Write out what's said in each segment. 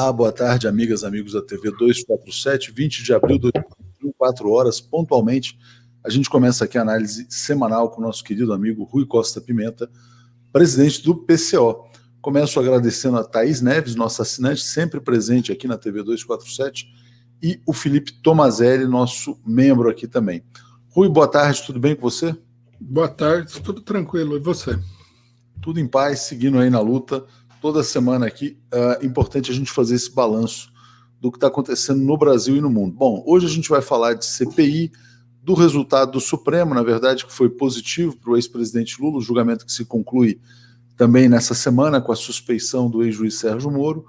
Olá, boa tarde, amigas, amigos da TV 247, 20 de abril de 2021, 4 horas, pontualmente. A gente começa aqui a análise semanal com o nosso querido amigo Rui Costa Pimenta, presidente do PCO. Começo agradecendo a Thaís Neves, nossa assinante, sempre presente aqui na TV 247, e o Felipe Tomazelli, nosso membro aqui também. Rui, boa tarde, tudo bem com você? Boa tarde, tudo tranquilo, e você? Tudo em paz, seguindo aí na luta. Toda semana aqui, é importante a gente fazer esse balanço do que está acontecendo no Brasil e no mundo. Bom, hoje a gente vai falar de CPI, do resultado do Supremo, na verdade, que foi positivo para o ex-presidente Lula, o julgamento que se conclui também nessa semana com a suspeição do ex-juiz Sérgio Moro,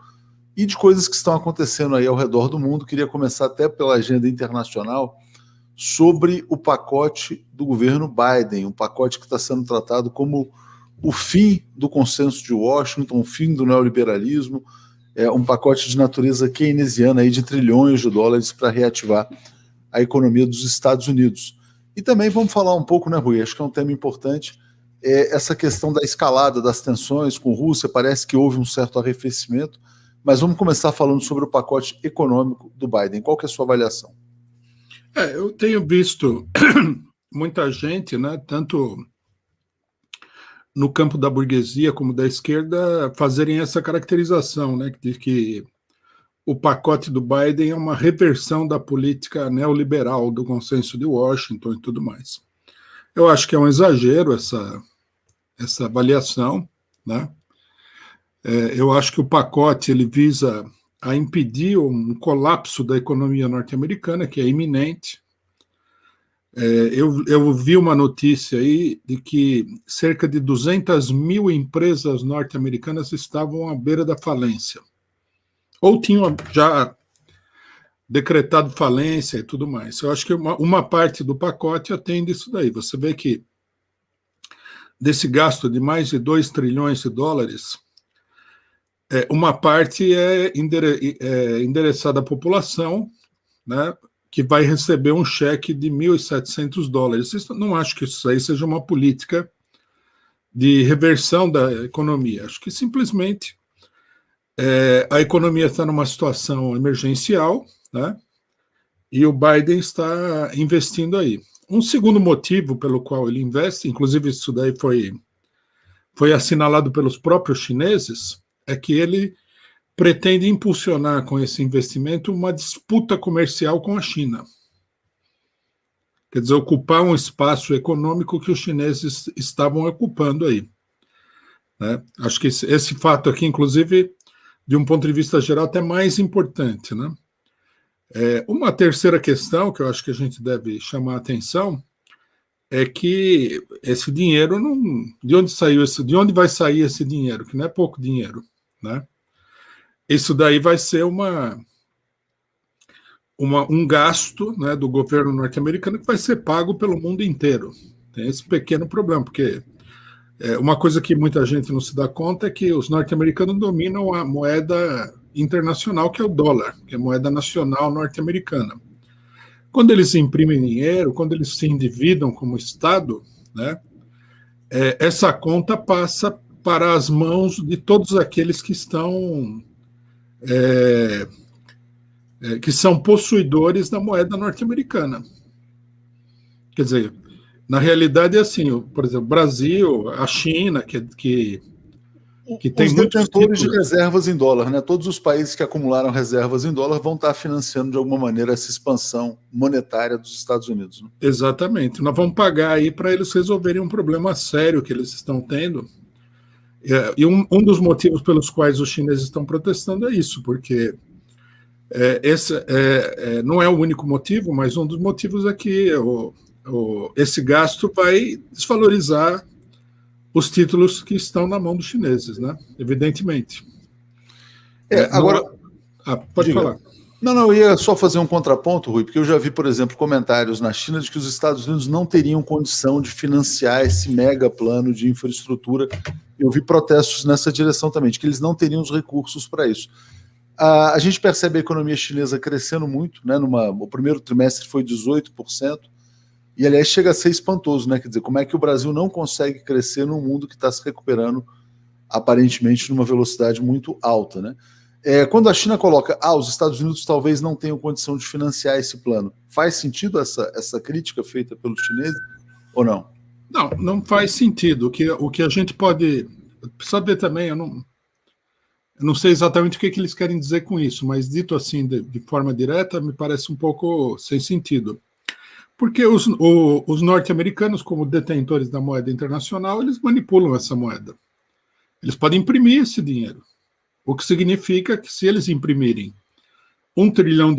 e de coisas que estão acontecendo aí ao redor do mundo. Queria começar até pela agenda internacional sobre o pacote do governo Biden, um pacote que está sendo tratado como o fim do consenso de Washington, o fim do neoliberalismo, um pacote de natureza keynesiana aí de trilhões de dólares para reativar a economia dos Estados Unidos. E também vamos falar um pouco, né, Rui? Acho que é um tema importante, essa questão da escalada das tensões com a Rússia. Parece que houve um certo arrefecimento, mas vamos começar falando sobre o pacote econômico do Biden. Qual que é a sua avaliação? Eu tenho visto muita gente, né, tanto no campo da burguesia como da esquerda, fazerem essa caracterização, né, de que o pacote do Biden é uma reversão da política neoliberal, do consenso de Washington e tudo mais. Eu acho que é um exagero essa avaliação, né? Eu acho que o pacote ele visa a impedir um colapso da economia norte-americana, que é iminente. Eu vi uma notícia aí de que cerca de 200 mil empresas norte-americanas estavam à beira da falência, ou tinham já decretado falência e tudo mais. Eu acho que uma parte do pacote atende isso daí. Você vê que desse gasto de mais de 2 trilhões de dólares, uma parte é endereçada à população, né, que vai receber um cheque de $1.700. Não acho que isso aí seja uma política de reversão da economia. Acho que simplesmente a economia está numa situação emergencial, né, e o Biden está investindo aí. Um segundo motivo pelo qual ele investe, inclusive isso daí foi assinalado pelos próprios chineses, é que ele pretende impulsionar com esse investimento uma disputa comercial com a China. Quer dizer, ocupar um espaço econômico que os chineses estavam ocupando aí, né? Acho que esse fato aqui, inclusive, de um ponto de vista geral, até mais importante, né? Uma terceira questão que eu acho que a gente deve chamar a atenção é que esse dinheiro não... De onde vai sair esse dinheiro? Que não é pouco dinheiro, né? Isso daí vai ser um gasto, né, do governo norte-americano que vai ser pago pelo mundo inteiro. Tem esse pequeno problema, porque uma coisa que muita gente não se dá conta é que os norte-americanos dominam a moeda internacional, que é o dólar, que é a moeda nacional norte-americana. Quando eles imprimem dinheiro, quando eles se endividam como Estado, né, essa conta passa para as mãos de todos aqueles que estão... que são possuidores da moeda norte-americana. Quer dizer, na realidade é assim, por exemplo, o Brasil, a China, que tem os muitos detentores títulos de reservas em dólar, né? Todos os países que acumularam reservas em dólar vão estar financiando de alguma maneira essa expansão monetária dos Estados Unidos, né? Exatamente. Nós vamos pagar aí para eles resolverem um problema sério que eles estão tendo. E um dos motivos pelos quais os chineses estão protestando é isso, porque esse não é o único motivo, mas um dos motivos é que esse gasto vai desvalorizar os títulos que estão na mão dos chineses, né? Evidentemente. Agora, pode diga. falar. Não, eu ia só fazer um contraponto, Rui, porque eu já vi, por exemplo, comentários na China de que os Estados Unidos não teriam condição de financiar esse mega plano de infraestrutura. Eu vi protestos nessa direção também, de que eles não teriam os recursos para isso. A gente percebe a economia chinesa crescendo muito, né? O primeiro trimestre foi 18%, e aliás chega a ser espantoso, né? Quer dizer, como é que o Brasil não consegue crescer num mundo que está se recuperando aparentemente numa velocidade muito alta, né? Quando a China coloca, os Estados Unidos talvez não tenham condição de financiar esse plano, faz sentido essa crítica feita pelos chineses ou não? Não, não faz sentido. O que a gente pode saber também, eu não sei exatamente o que eles querem dizer com isso, mas dito assim, de forma direta, me parece um pouco sem sentido. Porque os norte-americanos, como detentores da moeda internacional, eles manipulam essa moeda. Eles podem imprimir esse dinheiro. O que significa que, se eles imprimirem $1 trilhão,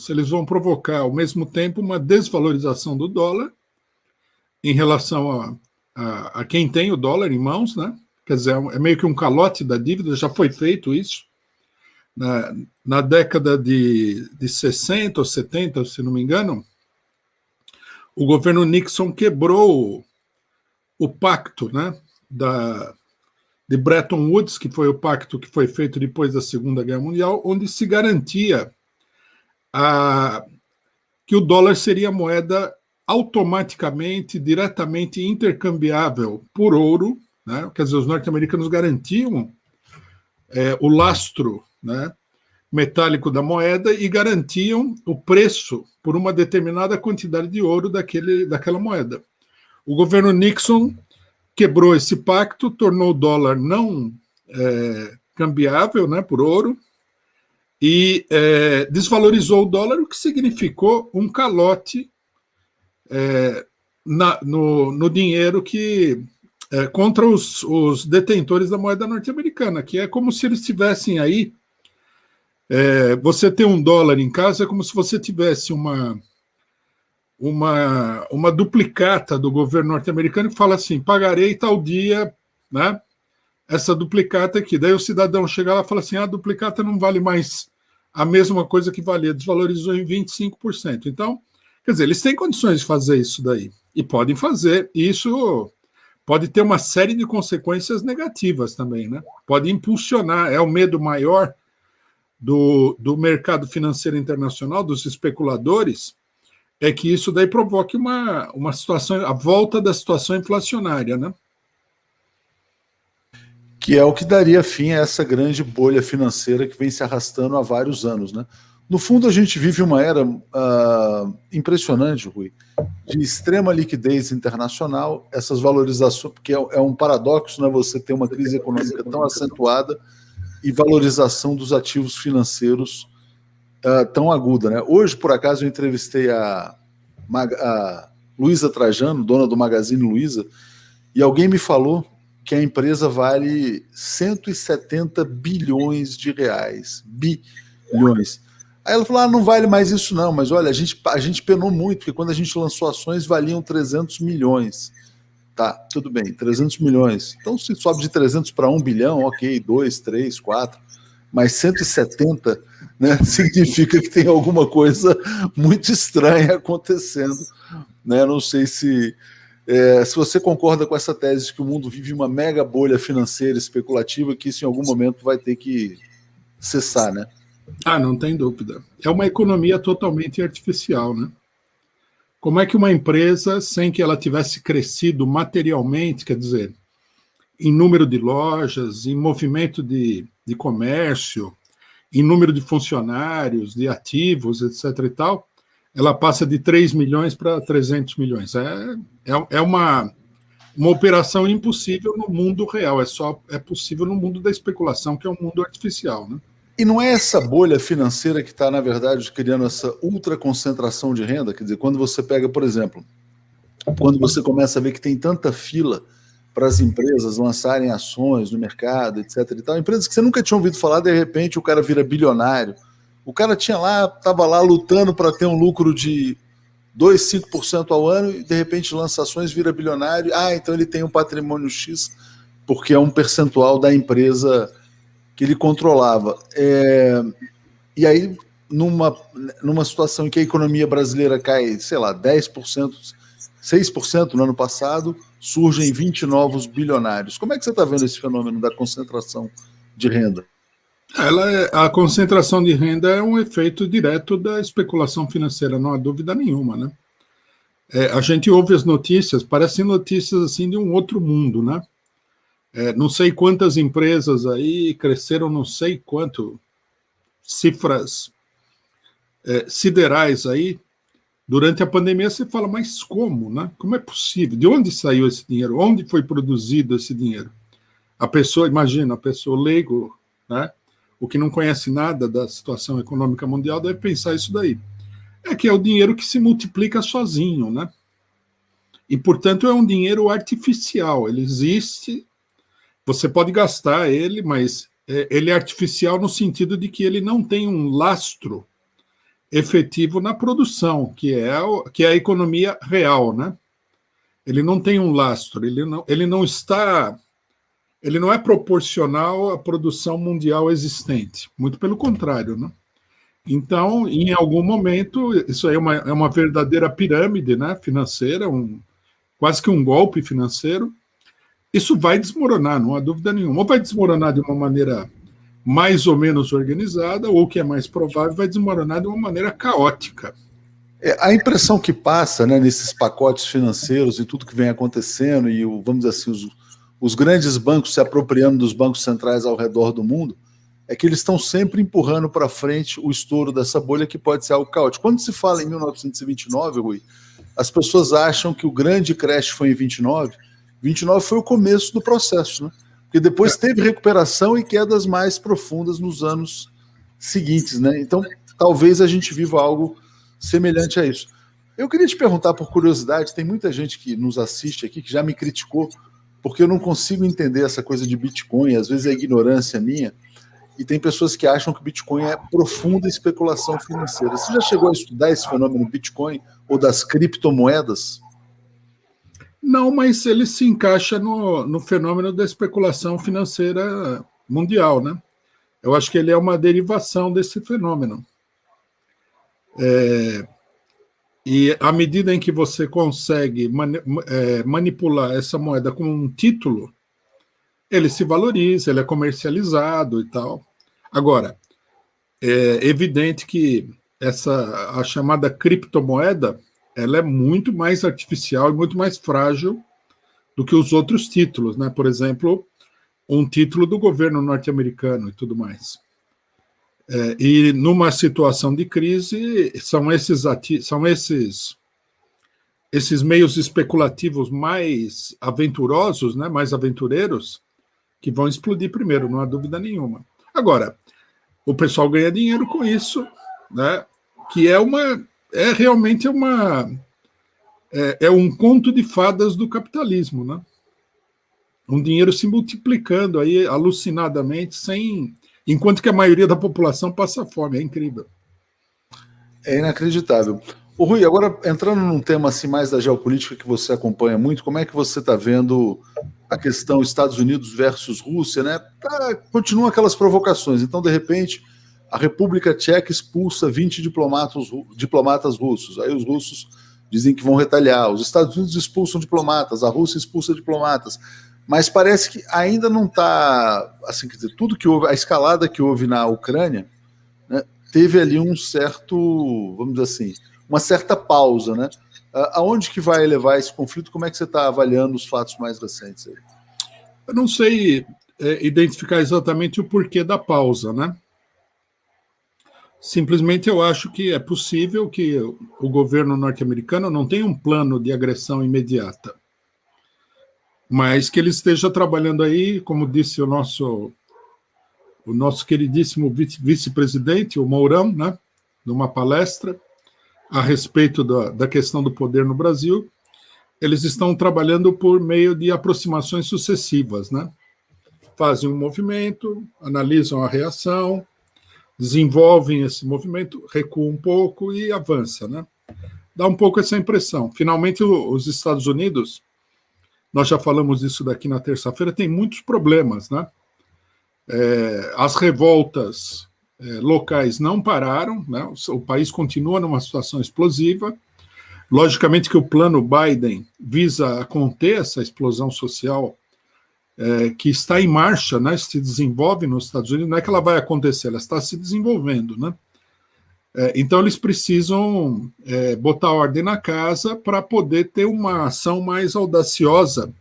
eles vão provocar, ao mesmo tempo, uma desvalorização do dólar em relação a quem tem o dólar em mãos, né? Quer dizer, é meio que um calote da dívida, já foi feito isso. Na década de 60 ou 70, se não me engano, o governo Nixon quebrou o pacto, né, de Bretton Woods, que foi o pacto que foi feito depois da Segunda Guerra Mundial, onde se garantia que o dólar seria moeda automaticamente, diretamente intercambiável por ouro, né? Quer dizer, os norte-americanos garantiam o lastro, né, metálico da moeda e garantiam o preço por uma determinada quantidade de ouro daquela moeda. O governo Nixon quebrou esse pacto, tornou o dólar não cambiável, né, por ouro, e desvalorizou o dólar, o que significou um calote no dinheiro contra os detentores da moeda norte-americana, que é como se eles tivessem aí. Você ter um dólar em casa é como se você tivesse uma duplicata do governo norte-americano que fala assim: pagarei tal dia, né, essa duplicata aqui. Daí o cidadão chega lá e fala assim: a duplicata não vale mais a mesma coisa que valia, desvalorizou em 25%. Então, quer dizer, eles têm condições de fazer isso daí, e podem fazer. Isso pode ter uma série de consequências negativas também, né? Pode impulsionar, é o medo maior do mercado financeiro internacional, dos especuladores, é que isso daí provoque uma situação, a volta da situação inflacionária, né? Que é o que daria fim a essa grande bolha financeira que vem se arrastando há vários anos, né? No fundo, a gente vive uma era impressionante, Rui, de extrema liquidez internacional, essas valorizações, porque é um paradoxo, né? Você ter uma crise econômica tão acentuada e valorização dos ativos financeiros tão aguda, né? Hoje, por acaso, eu entrevistei a Luísa Trajano, dona do Magazine Luiza, e alguém me falou que a empresa vale 170 bilhões de reais. Bilhões. Aí ela falou, não vale mais isso não, mas olha, a gente penou muito, porque quando a gente lançou ações valiam 300 milhões. Tá, tudo bem, 300 milhões. Então, se sobe de 300 para 1 bilhão, ok, 2, 3, 4, mas 170, né, significa que tem alguma coisa muito estranha acontecendo. Né? Não sei se você concorda com essa tese de que o mundo vive uma mega bolha financeira especulativa, que isso em algum momento vai ter que cessar, né? Não tem dúvida. É uma economia totalmente artificial, né? Como é que uma empresa, sem que ela tivesse crescido materialmente, quer dizer, em número de lojas, em movimento de comércio, em número de funcionários, de ativos, etc. e tal, ela passa de 3 milhões para 300 milhões. É uma operação impossível no mundo real, é possível no mundo da especulação, que é um mundo artificial, né? E não é essa bolha financeira que está, na verdade, criando essa ultraconcentração de renda? Quer dizer, quando você pega, por exemplo, quando você começa a ver que tem tanta fila para as empresas lançarem ações no mercado, etc. e tal, empresas que você nunca tinha ouvido falar, de repente o cara vira bilionário. O cara estava lá lutando para ter um lucro de 2, 5% ao ano e de repente lança ações, vira bilionário. Então ele tem um patrimônio X, porque é um percentual da empresa que ele controlava. E aí, numa situação em que a economia brasileira cai, sei lá, 10%, 6% no ano passado, surgem 20 novos bilionários. Como é que você está vendo esse fenômeno da concentração de renda? A concentração de renda é um efeito direto da especulação financeira, não há dúvida nenhuma, né? A gente ouve as notícias, parecem notícias assim de um outro mundo, né? Não sei quantas empresas aí cresceram, não sei quanto, cifras siderais aí. Durante a pandemia você fala, mas como, né? Como é possível? De onde saiu esse dinheiro? Onde foi produzido esse dinheiro? A pessoa, imagina, a pessoa leigo, né? O que não conhece nada da situação econômica mundial deve pensar isso daí. É que é o dinheiro que se multiplica sozinho, né? E, portanto, é um dinheiro artificial. Ele existe, você pode gastar ele, mas ele é artificial no sentido de que ele não tem um lastro efetivo na produção, que é a economia real, né? Ele não tem um lastro, ele não é proporcional à produção mundial existente, muito pelo contrário, né? Então, em algum momento, isso aí é uma verdadeira pirâmide, né, financeira, quase que um golpe financeiro. Isso vai desmoronar, não há dúvida nenhuma. Ou vai desmoronar de uma maneira mais ou menos organizada, ou o que é mais provável, vai desmoronar de uma maneira caótica. A impressão que passa, né, nesses pacotes financeiros e tudo que vem acontecendo, e vamos dizer assim, os grandes bancos se apropriando dos bancos centrais ao redor do mundo, é que eles estão sempre empurrando para frente o estouro dessa bolha, que pode ser algo caótico. Quando se fala em 1929, Rui, as pessoas acham que o grande crash foi em 29. 29 foi o começo do processo, né? Porque depois teve recuperação e quedas mais profundas nos anos seguintes, né? Então, talvez a gente viva algo semelhante a isso. Eu queria te perguntar, por curiosidade, tem muita gente que nos assiste aqui que já me criticou porque eu não consigo entender essa coisa de Bitcoin, às vezes é ignorância minha, e tem pessoas que acham que Bitcoin é profunda especulação financeira. Você já chegou a estudar esse fenômeno Bitcoin ou das criptomoedas? Não, mas ele se encaixa no fenômeno da especulação financeira mundial, né? Eu acho que ele é uma derivação desse fenômeno. E à medida em que você consegue manipular essa moeda com um título, ele se valoriza, ele é comercializado e tal. Agora, é evidente que a chamada criptomoeda, ela é muito mais artificial e muito mais frágil do que os outros títulos, né? Por exemplo, um título do governo norte-americano e tudo mais. E numa situação de crise, são esses meios especulativos mais aventurosos, né? Mais aventureiros, que vão explodir primeiro, não há dúvida nenhuma. Agora, o pessoal ganha dinheiro com isso, né? Que realmente um conto de fadas do capitalismo, né? Um dinheiro se multiplicando aí alucinadamente, enquanto que a maioria da população passa fome, é incrível. É inacreditável. Ô Rui, agora entrando num tema assim mais da geopolítica que você acompanha muito, como é que você está vendo a questão Estados Unidos versus Rússia, né? Continuam aquelas provocações. Então, de repente, a República Tcheca expulsa 20 diplomatas russos. Aí os russos dizem que vão retaliar. Os Estados Unidos expulsam diplomatas, a Rússia expulsa diplomatas. Mas parece que ainda não está, assim, quer dizer, tudo que houve, a escalada que houve na Ucrânia, né, teve ali um certo, vamos dizer assim, uma certa pausa, né? Aonde que vai levar esse conflito? Como é que você está avaliando os fatos mais recentes aí? Eu não sei identificar exatamente o porquê da pausa, né? Simplesmente eu acho que é possível que o governo norte-americano não tenha um plano de agressão imediata, mas que ele esteja trabalhando aí, como disse o nosso queridíssimo vice-presidente, o Mourão, né, numa palestra a respeito da questão do poder no Brasil. Eles estão trabalhando por meio de aproximações sucessivas, né? Fazem um movimento, analisam a reação, desenvolvem esse movimento, recuam um pouco e avança, né? Dá um pouco essa impressão. Finalmente, os Estados Unidos, nós já falamos disso daqui na terça-feira, tem muitos problemas, né? As revoltas locais não pararam, né? O país continua numa situação explosiva. Logicamente que o plano Biden visa conter essa explosão social que está em marcha, né? Se desenvolve nos Estados Unidos, não é que ela vai acontecer, ela está se desenvolvendo, né? Então eles precisam botar ordem na casa para poder ter uma ação mais audaciosa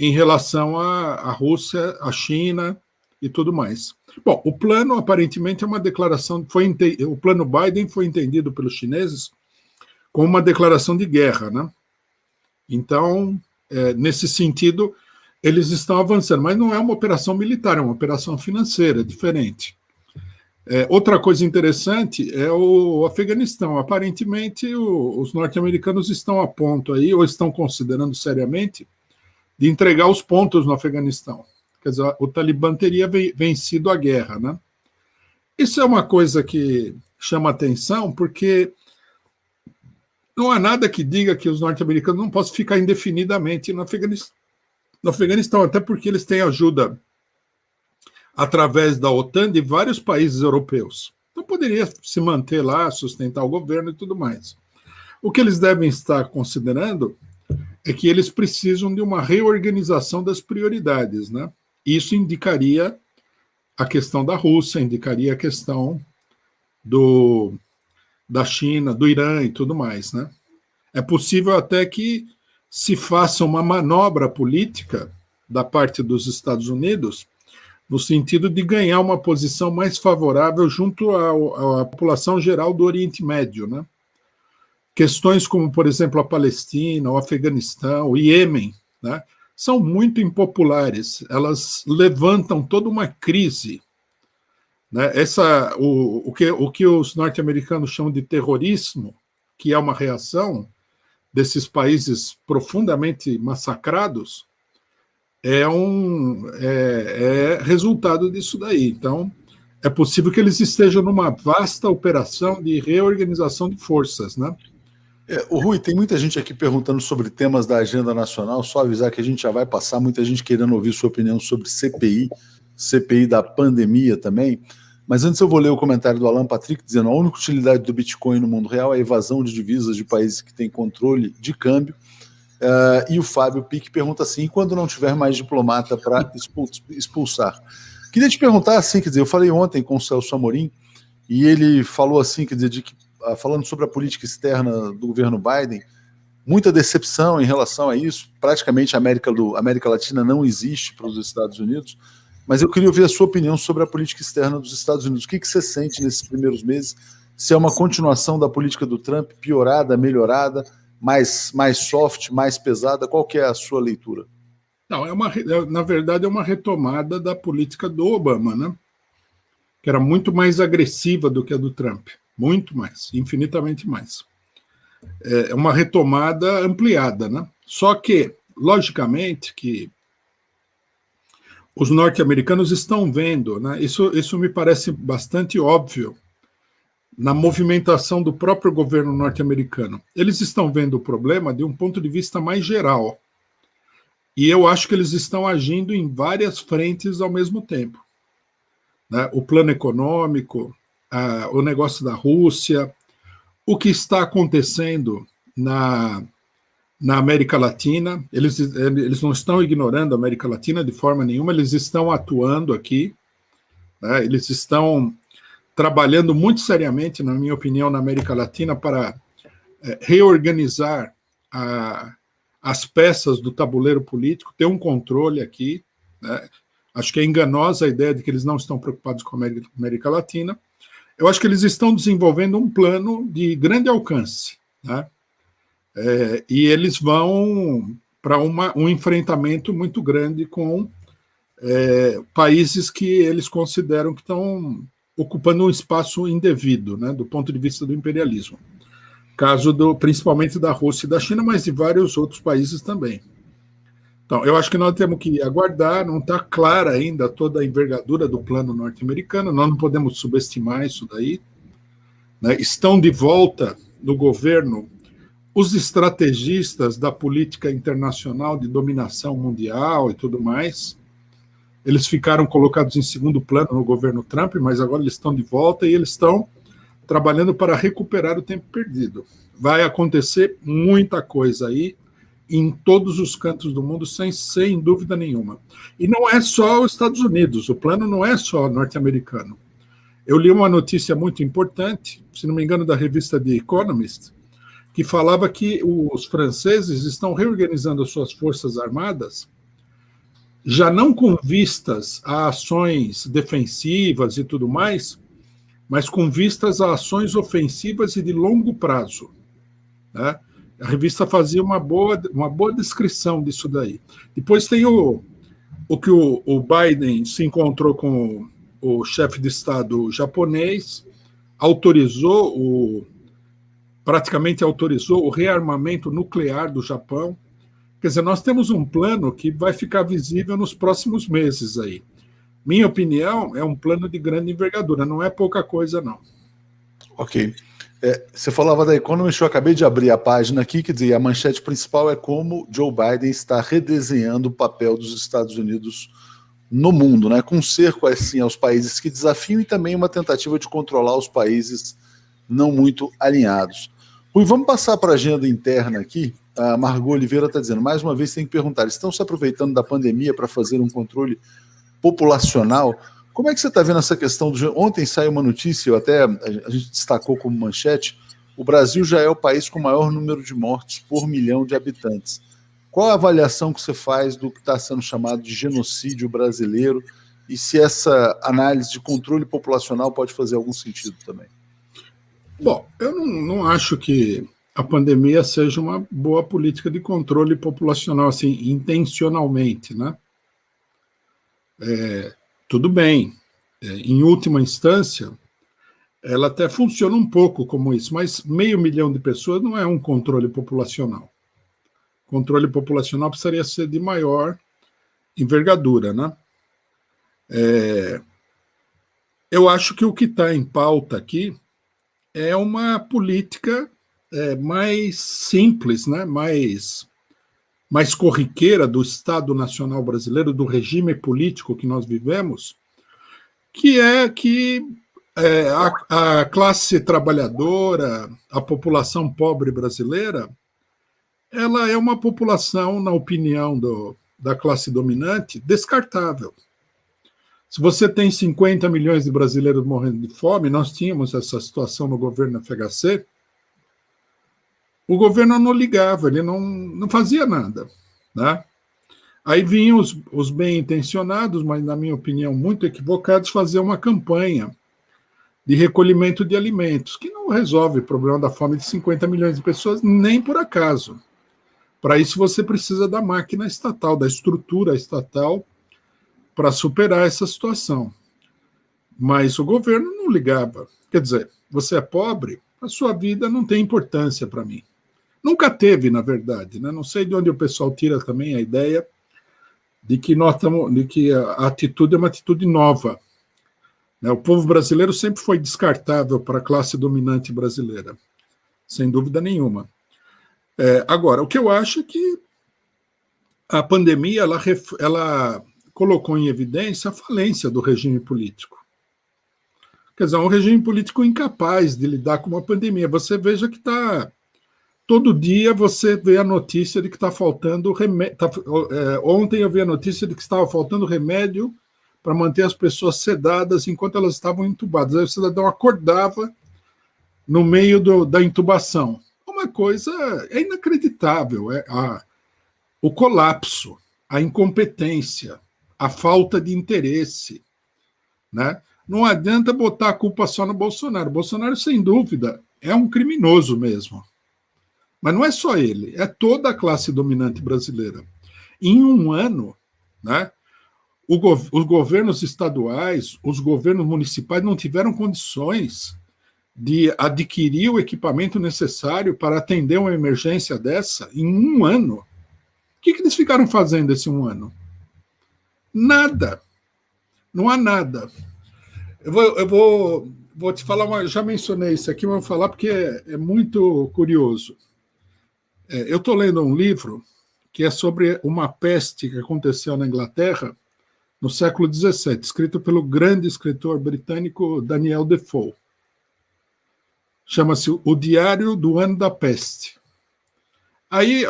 em relação à Rússia, à China e tudo mais. Bom, o plano aparentemente é uma declaração, o plano Biden foi entendido pelos chineses como uma declaração de guerra, né? Então, nesse sentido, eles estão avançando, mas não é uma operação militar, é uma operação financeira, diferente. Outra coisa interessante é o Afeganistão. Aparentemente, os norte-americanos estão a ponto aí, ou estão considerando seriamente, de entregar os pontos no Afeganistão. Quer dizer, o Talibã teria vencido a guerra, né? Isso é uma coisa que chama atenção, porque não há nada que diga que os norte-americanos não possam ficar indefinidamente no Afeganistão, até porque eles têm ajuda através da OTAN de vários países europeus. Então poderia se manter lá, sustentar o governo e tudo mais. O que eles devem estar considerando é que eles precisam de uma reorganização das prioridades, né? Isso indicaria a questão da Rússia, indicaria a questão da China, do Irã e tudo mais, né? É possível até que se faça uma manobra política da parte dos Estados Unidos no sentido de ganhar uma posição mais favorável junto à população geral do Oriente Médio, né? Questões como, por exemplo, a Palestina, o Afeganistão, o Iêmen, né, são muito impopulares. Elas levantam toda uma crise, né? O que os norte-americanos chamam de terrorismo, que é uma reação desses países profundamente massacrados, é resultado disso daí. Então, é possível que eles estejam numa vasta operação de reorganização de forças, né? O Rui, tem muita gente aqui perguntando sobre temas da agenda nacional, só avisar que a gente já vai passar, muita gente querendo ouvir sua opinião sobre CPI da pandemia também, mas antes eu vou ler o comentário do Alan Patrick dizendo: a única utilidade do Bitcoin no mundo real é a evasão de divisas de países que têm controle de câmbio. E o Fábio Pique pergunta assim: e quando não tiver mais diplomata para expulsar? Queria te perguntar assim, quer dizer, eu falei ontem com o Celso Amorim e ele falou assim, quer dizer, falando sobre a política externa do governo Biden, muita decepção em relação a isso. Praticamente a América Latina não existe para os Estados Unidos, mas eu queria ouvir a sua opinião sobre a política externa dos Estados Unidos. O que você sente nesses primeiros meses? Se é uma continuação da política do Trump, piorada, melhorada, mais soft, mais pesada? Qual que é a sua leitura? Não, na verdade é uma retomada da política do Obama, né? Que era muito mais agressiva do que a do Trump. Muito mais, infinitamente mais. É uma retomada ampliada, né? Só que, logicamente, que os norte-americanos estão vendo, né? Isso me parece bastante óbvio na movimentação do próprio governo norte-americano. Eles estão vendo o problema de um ponto de vista mais geral. E eu acho que eles estão agindo em várias frentes ao mesmo tempo, né? O plano econômico, o negócio da Rússia, o que está acontecendo na América Latina. Eles não estão ignorando a América Latina de forma nenhuma, eles estão atuando aqui, né? Eles estão trabalhando muito seriamente, na minha opinião, na América Latina para reorganizar as peças do tabuleiro político, ter um controle aqui, né? Acho que é enganosa a ideia de que eles não estão preocupados com a América Latina. Eu acho que eles estão desenvolvendo um plano de grande alcance, né? E eles vão para um enfrentamento muito grande com países que eles consideram que estão ocupando um espaço indevido, né, do ponto de vista do imperialismo. Caso principalmente da Rússia e da China, mas de vários outros países também. Então, eu acho que nós temos que aguardar, não está clara ainda toda a envergadura do plano norte-americano, nós não podemos subestimar isso daí, né? Estão de volta no governo os estrategistas da política internacional de dominação mundial e tudo mais. Eles ficaram colocados em segundo plano no governo Trump, mas agora eles estão de volta e eles estão trabalhando para recuperar o tempo perdido. Vai acontecer muita coisa aí, em todos os cantos do mundo, sem dúvida nenhuma. E não é só os Estados Unidos, o plano não é só norte-americano. Eu li uma notícia muito importante, se não me engano, da revista The Economist, que falava que os franceses estão reorganizando as suas forças armadas já não com vistas a ações defensivas e tudo mais, mas com vistas a ações ofensivas e de longo prazo, né? A revista fazia uma boa descrição disso daí. Depois tem o que o Biden se encontrou com o chefe de Estado japonês, praticamente autorizou o rearmamento nuclear do Japão. Quer dizer, nós temos um plano que vai ficar visível nos próximos meses aí. Minha opinião, é um plano de grande envergadura, não é pouca coisa, não. Ok. Você falava da Economist, eu acabei de abrir a página aqui, quer dizer, a manchete principal é como Joe Biden está redesenhando o papel dos Estados Unidos no mundo, né? Com um cerco assim, aos países que desafiam e também uma tentativa de controlar os países não muito alinhados. Rui, vamos passar para a agenda interna aqui. A Margot Oliveira está dizendo, mais uma vez tem que perguntar, estão se aproveitando da pandemia para fazer um controle populacional? Como é que você está vendo essa questão? Ontem saiu uma notícia, a gente destacou como manchete, o Brasil já é o país com o maior número de mortes por milhão de habitantes. Qual a avaliação que você faz do que está sendo chamado de genocídio brasileiro e se essa análise de controle populacional pode fazer algum sentido também? Bom, eu não acho que a pandemia seja uma boa política de controle populacional, assim, intencionalmente, né? Tudo bem, em última instância, ela até funciona um pouco como isso, mas 500 mil de pessoas não é um controle populacional. Controle populacional precisaria ser de maior envergadura, né? Eu acho que o que está em pauta aqui é uma política mais simples, né? mais corriqueira do Estado Nacional Brasileiro, do regime político que nós vivemos, que é que a classe trabalhadora, a população pobre brasileira, ela é uma população, na opinião da classe dominante, descartável. Se você tem 50 milhões de brasileiros morrendo de fome, nós tínhamos essa situação no governo FHC, o governo não ligava, ele não fazia nada, né? Aí vinham os bem-intencionados, mas, na minha opinião, muito equivocados, fazer uma campanha de recolhimento de alimentos, que não resolve o problema da fome de 50 milhões de pessoas, nem por acaso. Para isso, você precisa da máquina estatal, da estrutura estatal, para superar essa situação. Mas o governo não ligava. Quer dizer, você é pobre, a sua vida não tem importância para mim. Nunca teve, na verdade, né? Não sei de onde o pessoal tira também a ideia de que a atitude é uma atitude nova. Né? O povo brasileiro sempre foi descartável para a classe dominante brasileira, sem dúvida nenhuma. Agora, o que eu acho é que a pandemia ela colocou em evidência a falência do regime político. Quer dizer, é um regime político incapaz de lidar com uma pandemia. Você veja que todo dia você vê a notícia de que está faltando remédio. Ontem eu vi a notícia de que estava faltando remédio para manter as pessoas sedadas enquanto elas estavam entubadas. Aí o cidadão acordava no meio da intubação. Uma coisa inacreditável. O colapso, a incompetência, a falta de interesse, né? Não adianta botar a culpa só no Bolsonaro. O Bolsonaro, sem dúvida, é um criminoso mesmo. Mas não é só ele, é toda a classe dominante brasileira. Em um ano, né, os governos estaduais, os governos municipais não tiveram condições de adquirir o equipamento necessário para atender uma emergência dessa em um ano. O que eles ficaram fazendo esse um ano? Nada. Não há nada. Eu vou te falar, já mencionei isso aqui, mas vou falar porque é muito curioso. Eu estou lendo um livro que é sobre uma peste que aconteceu na Inglaterra no século XVII, escrito pelo grande escritor britânico Daniel Defoe. Chama-se O Diário do Ano da Peste. Aí,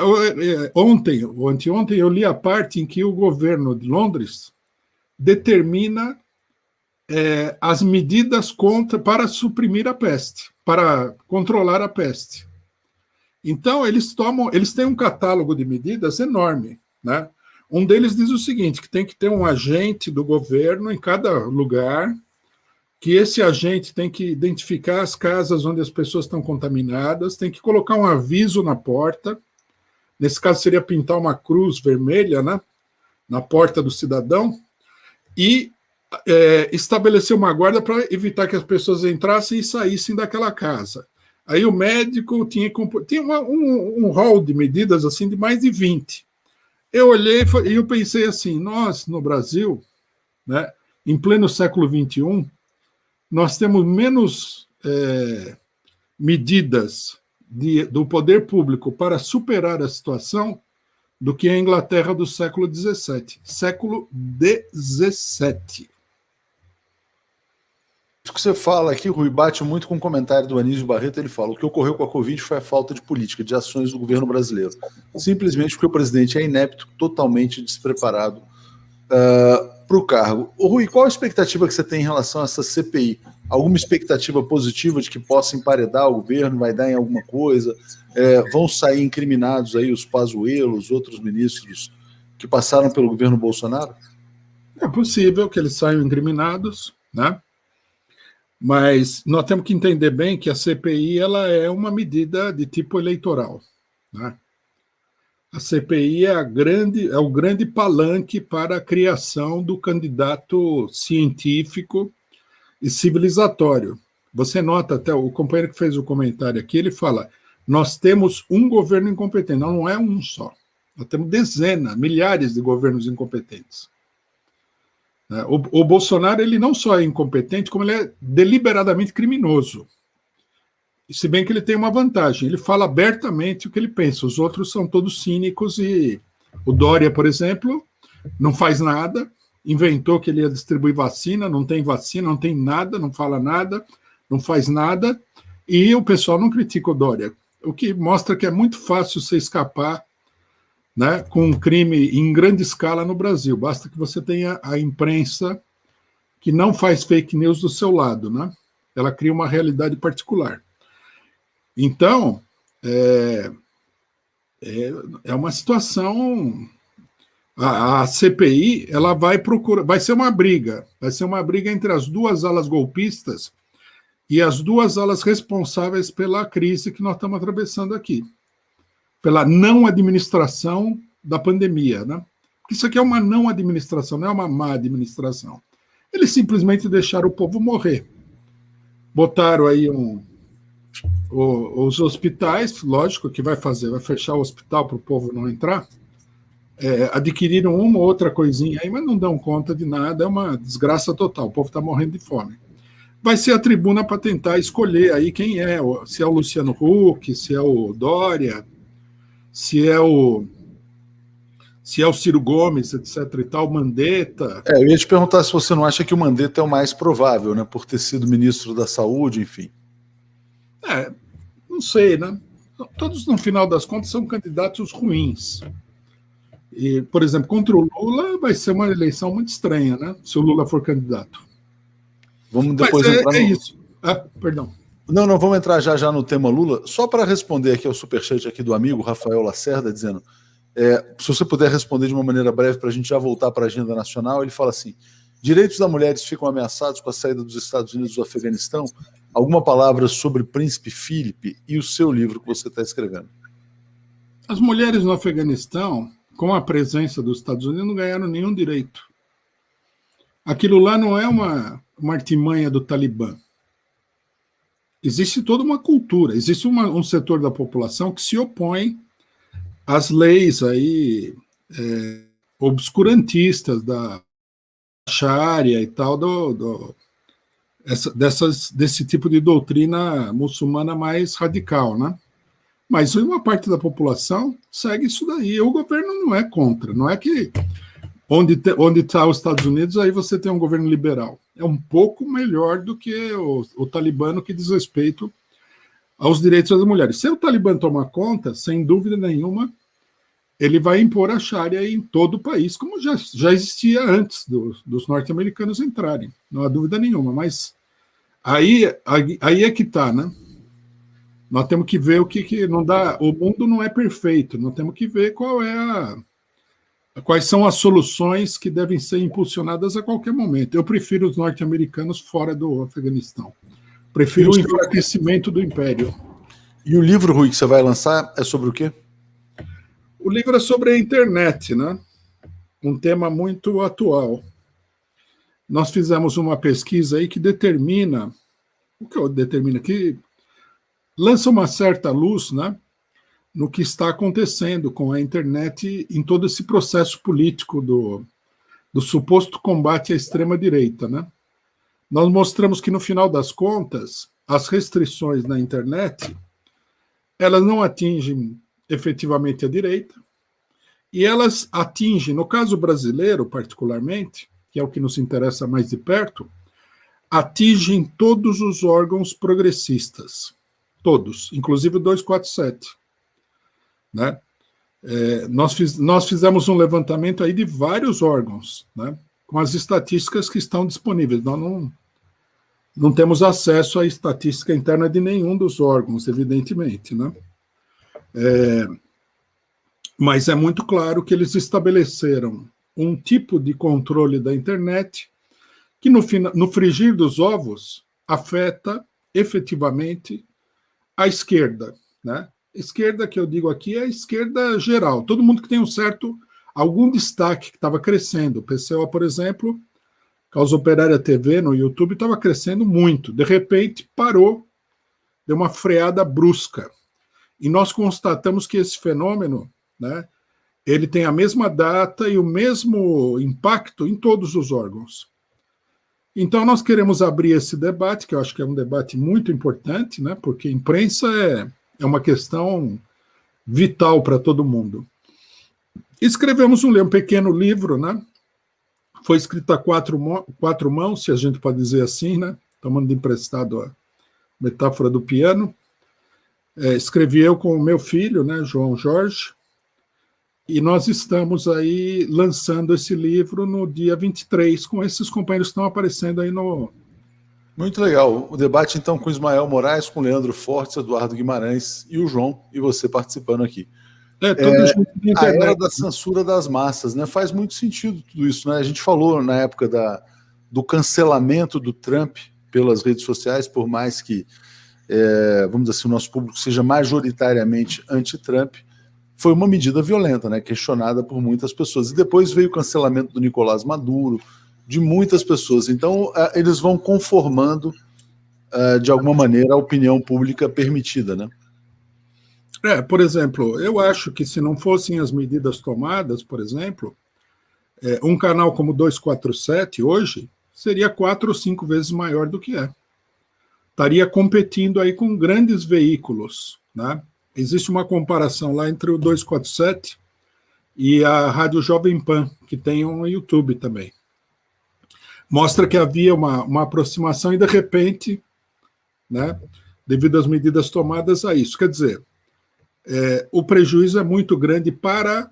ontem ou anteontem, eu li a parte em que o governo de Londres determina as medidas para suprimir a peste, para controlar a peste. Então, eles têm um catálogo de medidas enorme, né? Um deles diz o seguinte, que tem que ter um agente do governo em cada lugar, que esse agente tem que identificar as casas onde as pessoas estão contaminadas, tem que colocar um aviso na porta, nesse caso seria pintar uma cruz vermelha, né, na porta do cidadão, e estabelecer uma guarda para evitar que as pessoas entrassem e saíssem daquela casa. Aí o médico tinha um rol de medidas assim de mais de 20. Eu olhei e eu pensei assim, nós no Brasil, né, em pleno século XXI, nós temos menos medidas do poder público para superar a situação do que a Inglaterra do século XVII. Século XVII. Isso que você fala aqui, Rui, bate muito com o comentário do Anísio Barreto. Ele fala: o que ocorreu com a Covid foi a falta de política, de ações do governo brasileiro. Simplesmente porque o presidente é inepto, totalmente despreparado para o cargo. Ô, Rui, qual a expectativa que você tem em relação a essa CPI? Alguma expectativa positiva de que possa emparedar o governo, vai dar em alguma coisa? Vão sair incriminados aí os Pazuello, os outros ministros que passaram pelo governo Bolsonaro? É possível que eles saiam incriminados, né? Mas nós temos que entender bem que a CPI ela é uma medida de tipo eleitoral, né? A CPI é o grande palanque para a criação do candidato científico e civilizatório. Você nota até, o companheiro que fez o comentário aqui, ele fala, nós temos um governo incompetente. Não é um só. Nós temos dezenas, milhares de governos incompetentes. O Bolsonaro, ele não só é incompetente, como ele é deliberadamente criminoso. Se bem que ele tem uma vantagem, ele fala abertamente o que ele pensa, os outros são todos cínicos e o Dória, por exemplo, não faz nada, inventou que ele ia distribuir vacina, não tem vacina, não tem nada, não fala nada, não faz nada, e o pessoal não critica o Dória, o que mostra que é muito fácil você escapar, né, com um crime em grande escala no Brasil, basta que você tenha a imprensa que não faz fake news do seu lado, né? Ela cria uma realidade particular. Então, é uma situação. A CPI ela vai procurar, vai ser uma briga entre as duas alas golpistas e as duas alas responsáveis pela crise que nós estamos atravessando aqui, pela não administração da pandemia, né? Isso aqui é uma não administração, não é uma má administração. Eles simplesmente deixaram o povo morrer. Botaram aí os hospitais, lógico que vai fechar o hospital para o povo não entrar, adquiriram uma ou outra coisinha aí, mas não dão conta de nada, é uma desgraça total, o povo está morrendo de fome. Vai ser a tribuna para tentar escolher aí quem é, se é o Luciano Huck, se é o Dória, se é o Ciro Gomes, etc e tal, Mandetta. Eu ia te perguntar se você não acha que o Mandetta é o mais provável, né, por ter sido ministro da Saúde, enfim. Não sei, né? Todos, no final das contas, são candidatos ruins. E, por exemplo, contra o Lula vai ser uma eleição muito estranha, né? Se o Lula for candidato. Vamos depois entrar no... isso. Perdão. Não, vamos entrar já no tema Lula. Só para responder aqui ao superchat aqui do amigo Rafael Lacerda, dizendo, se você puder responder de uma maneira breve para a gente já voltar para a agenda nacional, ele fala assim, direitos das mulheres ficam ameaçados com a saída dos Estados Unidos do Afeganistão? Alguma palavra sobre Príncipe Filipe e o seu livro que você está escrevendo? As mulheres no Afeganistão, com a presença dos Estados Unidos, não ganharam nenhum direito. Aquilo lá não é uma artimanha do Talibã. Existe toda uma cultura, existe um setor da população que se opõe às leis aí, obscurantistas da Sharia e tal, desse tipo de doutrina muçulmana mais radical, né? Mas uma parte da população segue isso daí. O governo não é contra, não é que onde está os Estados Unidos, aí você tem um governo liberal. É um pouco melhor do que o talibã que diz respeito aos direitos das mulheres. Se o Talibã tomar conta, sem dúvida nenhuma, ele vai impor a Sharia em todo o país, como já existia antes dos norte-americanos entrarem, não há dúvida nenhuma. Mas aí é que está, né? Nós temos que ver o que não dá. O mundo não é perfeito, nós temos que ver qual é Quais são as soluções que devem ser impulsionadas a qualquer momento? Eu prefiro os norte-americanos fora do Afeganistão. Prefiro o enfraquecimento do império. E o livro, Rui, que você vai lançar é sobre o quê? O livro é sobre a internet, né? Um tema muito atual. Nós fizemos uma pesquisa aí que determina, que lança uma certa luz, né, no que está acontecendo com a internet em todo esse processo político do suposto combate à extrema-direita, né? Nós mostramos que, no final das contas, as restrições na internet, elas não atingem efetivamente a direita, e elas atingem, no caso brasileiro particularmente, que é o que nos interessa mais de perto, atingem todos os órgãos progressistas. Todos, inclusive o 247. Né? Nós fizemos um levantamento aí de vários órgãos, né, com as estatísticas que estão disponíveis. Nós não temos acesso à estatística interna de nenhum dos órgãos, evidentemente. Né? Mas é muito claro que eles estabeleceram um tipo de controle da internet que, no frigir dos ovos, afeta efetivamente a esquerda, né? Esquerda que eu digo aqui é a esquerda geral, todo mundo que tem algum destaque que estava crescendo. O PCO, por exemplo, Causa Operária TV no YouTube estava crescendo muito, de repente parou, deu uma freada brusca. E nós constatamos que esse fenômeno, né, ele tem a mesma data e o mesmo impacto em todos os órgãos. Então, nós queremos abrir esse debate, que eu acho que é um debate muito importante, né, porque imprensa é uma questão vital para todo mundo. Escrevemos um pequeno livro, né, foi escrito a quatro mãos, se a gente pode dizer assim, né, tomando de emprestado a metáfora do piano. Escrevi eu com o meu filho, né, João Jorge, e nós estamos aí lançando esse livro no dia 23, com esses companheiros que estão aparecendo aí no... Muito legal. O debate, então, com Ismael Moraes, com Leandro Fortes, Eduardo Guimarães e o João, e você participando aqui. Tudo junto na internet. A era da censura das massas, né? Faz muito sentido tudo isso, né? A gente falou na época do cancelamento do Trump pelas redes sociais, por mais que, vamos dizer assim, o nosso público seja majoritariamente anti-Trump, foi uma medida violenta, né, questionada por muitas pessoas. E depois veio o cancelamento do Nicolás Maduro, de muitas pessoas. Então, eles vão conformando, de alguma maneira, a opinião pública permitida, né? Por exemplo, eu acho que se não fossem as medidas tomadas, por exemplo, um canal como 247 hoje seria 4 ou 5 vezes maior do que é. Estaria competindo aí com grandes veículos, né? Existe uma comparação lá entre o 247 e a Rádio Jovem Pan, que tem um YouTube também. Mostra que havia uma aproximação e, de repente, né, devido às medidas tomadas a isso. Quer dizer, o prejuízo é muito grande para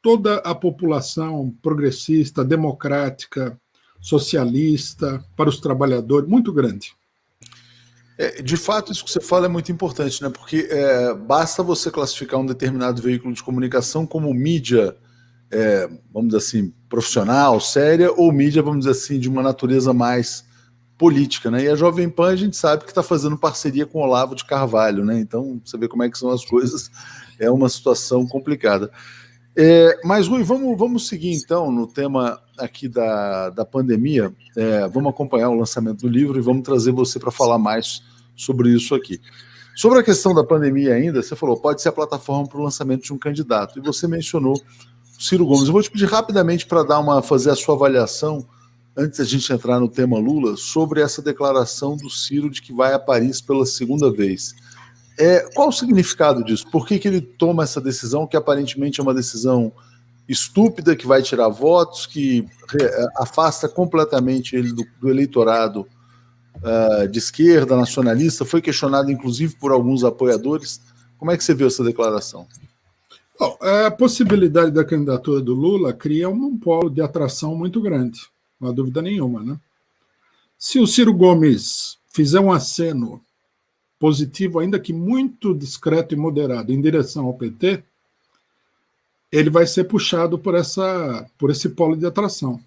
toda a população progressista, democrática, socialista, para os trabalhadores, muito grande. De fato, isso que você fala é muito importante, né? Porque basta você classificar um determinado veículo de comunicação como mídia, vamos dizer assim, profissional, séria, ou mídia, vamos dizer assim, de uma natureza mais política, né? E a Jovem Pan, a gente sabe que está fazendo parceria com o Olavo de Carvalho, né? Então, você vê como é que são as coisas, é uma situação complicada. Mas, Rui, vamos seguir, então, no tema aqui da pandemia. Vamos acompanhar o lançamento do livro e vamos trazer você para falar mais sobre isso aqui. Sobre a questão da pandemia ainda, você falou, pode ser a plataforma para o lançamento de um candidato, e você mencionou o Ciro Gomes. Eu vou te pedir rapidamente para fazer a sua avaliação, antes da gente entrar no tema Lula, sobre essa declaração do Ciro de que vai a Paris pela segunda vez. Qual o significado disso? Por que ele toma essa decisão, que aparentemente é uma decisão estúpida, que vai tirar votos, que afasta completamente ele do eleitorado de esquerda, nacionalista? Foi questionado, inclusive, por alguns apoiadores. Como é que você viu essa declaração? Bom, a possibilidade da candidatura do Lula cria um polo de atração muito grande, não há dúvida nenhuma, né? Se o Ciro Gomes fizer um aceno positivo, ainda que muito discreto e moderado, em direção ao PT, ele vai ser puxado por esse polo de atração.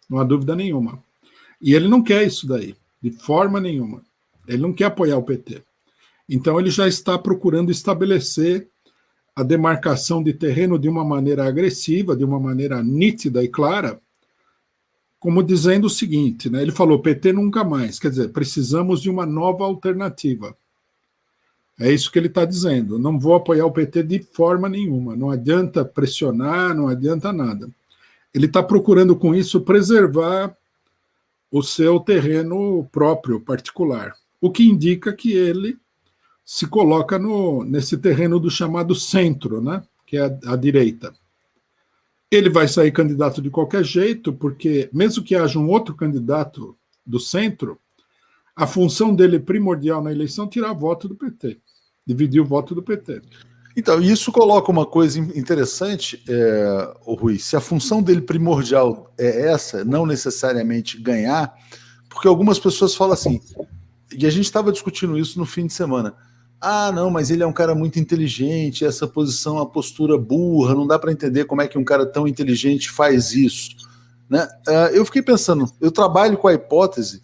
Não há dúvida nenhuma. E ele não quer isso daí, de forma nenhuma. Ele não quer apoiar o PT. Então ele já está procurando estabelecer a demarcação de terreno de uma maneira agressiva, de uma maneira nítida e clara, como dizendo o seguinte, né? Ele falou, PT nunca mais, quer dizer, precisamos de uma nova alternativa. É isso que ele está dizendo, não vou apoiar o PT de forma nenhuma, não adianta pressionar, não adianta nada. Ele está procurando com isso preservar o seu terreno próprio, particular, o que indica que ele se coloca nesse terreno do chamado centro, né? Que é a direita. Ele vai sair candidato de qualquer jeito, porque mesmo que haja um outro candidato do centro, a função dele primordial na eleição é tirar voto do PT, dividir o voto do PT. Então, isso coloca uma coisa interessante, Rui, se a função dele primordial é essa, não necessariamente ganhar, porque algumas pessoas falam assim, e a gente estava discutindo isso no fim de semana, não, mas ele é um cara muito inteligente, essa posição é uma postura burra, não dá para entender como é que um cara tão inteligente faz isso. Né? Eu fiquei pensando, eu trabalho com a hipótese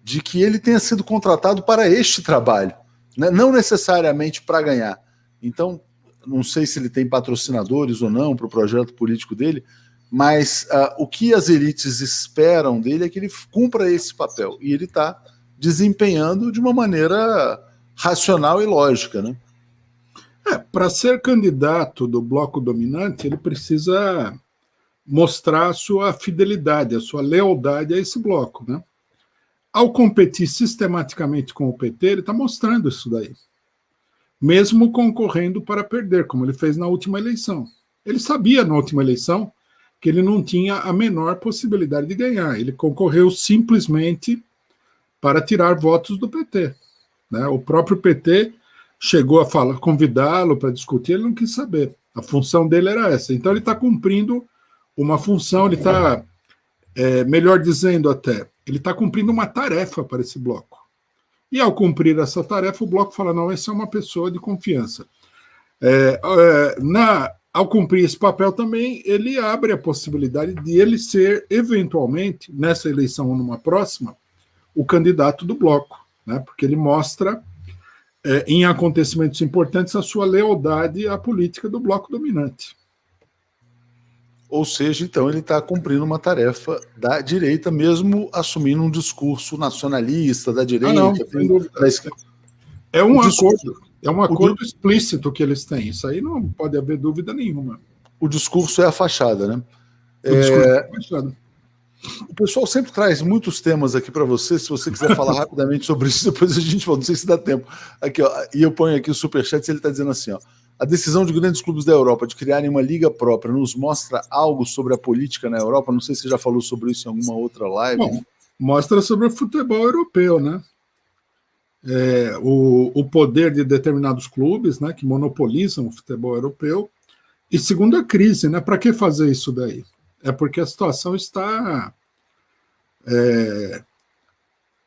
de que ele tenha sido contratado para este trabalho, né? Não necessariamente para ganhar. Então, não sei se ele tem patrocinadores ou não para o projeto político dele, mas o que as elites esperam dele é que ele cumpra esse papel, e ele está desempenhando de uma maneira racional e lógica, né? Para ser candidato do bloco dominante, ele precisa mostrar a sua fidelidade, a sua lealdade a esse bloco, né? Ao competir sistematicamente com o PT, ele está mostrando isso daí. Mesmo concorrendo para perder, como ele fez na última eleição. Ele sabia na última eleição que ele não tinha a menor possibilidade de ganhar. Ele concorreu simplesmente para tirar votos do PT. Né? O próprio PT chegou a convidá-lo para discutir, ele não quis saber. A função dele era essa. Então ele está cumprindo uma função, ele está, melhor dizendo até, ele está cumprindo uma tarefa para esse bloco. E ao cumprir essa tarefa, o bloco fala, não, essa é uma pessoa de confiança. Ao cumprir esse papel também, ele abre a possibilidade de ele ser, eventualmente, nessa eleição ou numa próxima, o candidato do bloco, né? Porque ele mostra, em acontecimentos importantes, a sua lealdade à política do bloco dominante. Ou seja, então ele está cumprindo uma tarefa da direita, mesmo assumindo um discurso nacionalista da direita. Não, sem dúvida. É um acordo explícito que eles têm. Isso aí não pode haver dúvida nenhuma. O discurso é a fachada, né? O discurso é a fachada. O pessoal sempre traz muitos temas aqui para você. Se você quiser falar rapidamente sobre isso, depois a gente fala. Não sei se dá tempo. Aqui, ó, e eu ponho aqui o superchat, ele está dizendo assim, ó. A decisão de grandes clubes da Europa de criarem uma liga própria nos mostra algo sobre a política na Europa? Não sei se você já falou sobre isso em alguma outra live. Bom, mostra sobre o futebol europeu, né? O poder de determinados clubes, né, que monopolizam o futebol europeu. E segundo a crise, né? Para que fazer isso daí? É porque a situação está...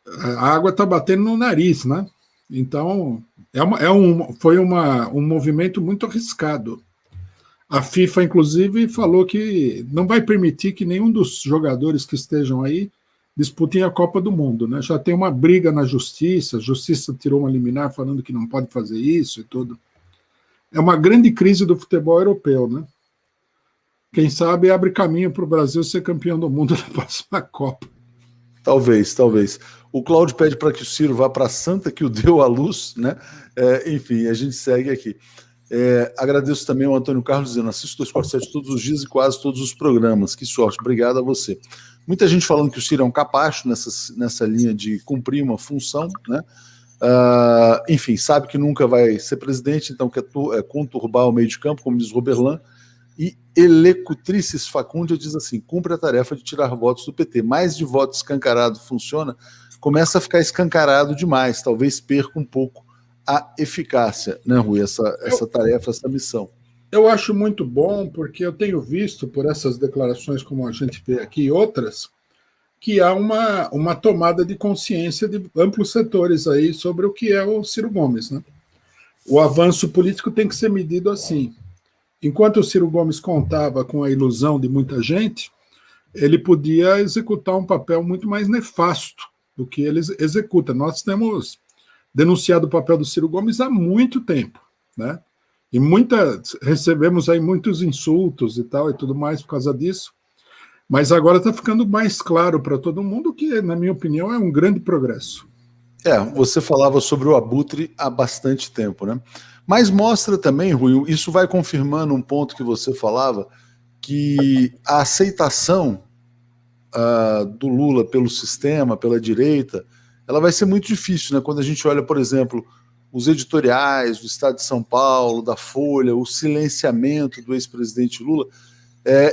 a água está batendo no nariz, né? Então, foi um movimento muito arriscado. A FIFA, inclusive, falou que não vai permitir que nenhum dos jogadores que estejam aí disputem a Copa do Mundo, né? Já tem uma briga na justiça, a justiça tirou uma liminar falando que não pode fazer isso e tudo. É uma grande crise do futebol europeu, né? Quem sabe abre caminho para o Brasil ser campeão do mundo na próxima Copa. Talvez. O Cláudio pede para que o Ciro vá para a santa que o deu à luz, né? Enfim, a gente segue aqui. Agradeço também ao Antônio Carlos dizendo, assisto 247 todos os dias e quase todos os programas. Que sorte, obrigado a você. Muita gente falando que o Ciro é um capacho nessa linha de cumprir uma função, né? Enfim, sabe que nunca vai ser presidente, então quer conturbar o meio de campo, como diz Roberlan. E Elecutrices Facúndia diz assim, cumpre a tarefa de tirar votos do PT. Mais de voto escancarado funciona, começa a ficar escancarado demais, talvez perca um pouco a eficácia, né, Rui, essa tarefa, essa missão. Eu acho muito bom, porque eu tenho visto, por essas declarações como a gente vê aqui e outras, que há uma tomada de consciência de amplos setores aí sobre o que é o Ciro Gomes, né? O avanço político tem que ser medido assim. enquanto o Ciro Gomes contava com a ilusão de muita gente, ele podia executar um papel muito mais nefasto do que ele executa. Nós temos denunciado o papel do Ciro Gomes há muito tempo, né? E recebemos aí muitos insultos e tal e tudo mais por causa disso, mas agora está ficando mais claro para todo mundo que, na minha opinião, é um grande progresso. Você falava sobre o Abutre há bastante tempo, né? Mas mostra também, Rui, isso vai confirmando um ponto que você falava, que a aceitação do Lula pelo sistema, pela direita, ela vai ser muito difícil, né? Quando a gente olha, por exemplo, os editoriais do Estado de São Paulo, da Folha, o silenciamento do ex-presidente Lula,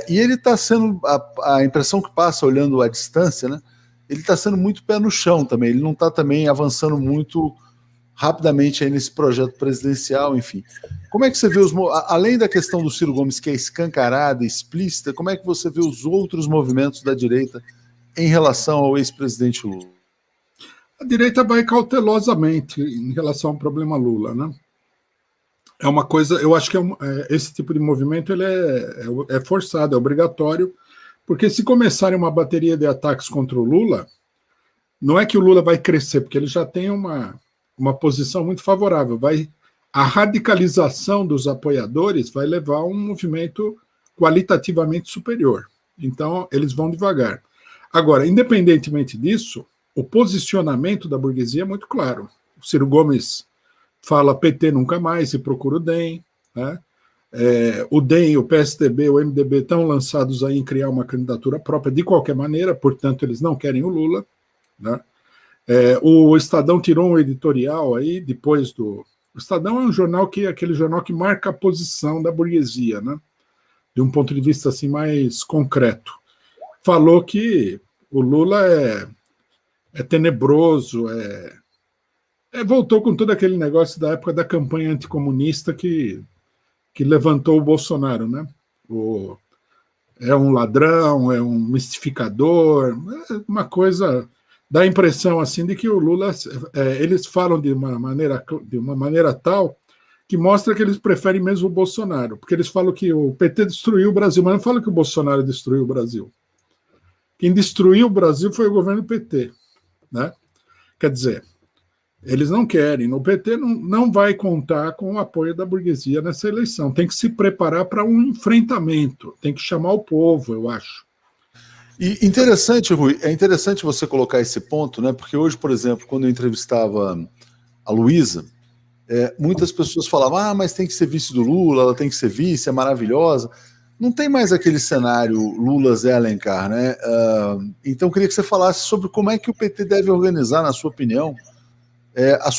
e ele está sendo, a impressão que passa olhando à distância, né? Ele está sendo muito pé no chão também, ele não está também avançando muito rapidamente aí nesse projeto presidencial, enfim. Como é que você vê, além da questão do Ciro Gomes, que é escancarada, explícita, como é que você vê os outros movimentos da direita em relação ao ex-presidente Lula? A direita vai cautelosamente em relação ao problema Lula, né? É uma coisa, eu acho que esse tipo de movimento ele é forçado, é obrigatório, porque se começarem uma bateria de ataques contra o Lula, não é que o Lula vai crescer, porque ele já tem uma posição muito favorável. A radicalização dos apoiadores vai levar a um movimento qualitativamente superior. Então, eles vão devagar. Agora, independentemente disso, o posicionamento da burguesia é muito claro. O Ciro Gomes fala PT nunca mais e procura o DEM, né? O DEM, o PSDB, o MDB estão lançados aí em criar uma candidatura própria de qualquer maneira, portanto, eles não querem o Lula, né? O Estadão tirou um editorial aí, depois do... O Estadão é um jornal aquele jornal que marca a posição da burguesia, né? De um ponto de vista assim mais concreto. Falou que o Lula é tenebroso, voltou com todo aquele negócio da época da campanha anticomunista que levantou o Bolsonaro, né? É um ladrão, é um mistificador, uma coisa... Dá a impressão assim de que o Lula, eles falam de uma maneira tal que mostra que eles preferem mesmo o Bolsonaro, porque eles falam que o PT destruiu o Brasil, mas não falam que o Bolsonaro destruiu o Brasil. Quem destruiu o Brasil foi o governo PT, né? Quer dizer, eles não querem. O PT não vai contar com o apoio da burguesia nessa eleição. Tem que se preparar para um enfrentamento, tem que chamar o povo, eu acho. E interessante, Rui, é interessante você colocar esse ponto, né? Porque hoje, por exemplo, quando eu entrevistava a Luísa, muitas pessoas falavam, mas tem que ser vice do Lula, ela tem que ser vice, é maravilhosa. Não tem mais aquele cenário Lula-Zé Alencar, né? Então eu queria que você falasse sobre como é que o PT deve organizar, na sua opinião, a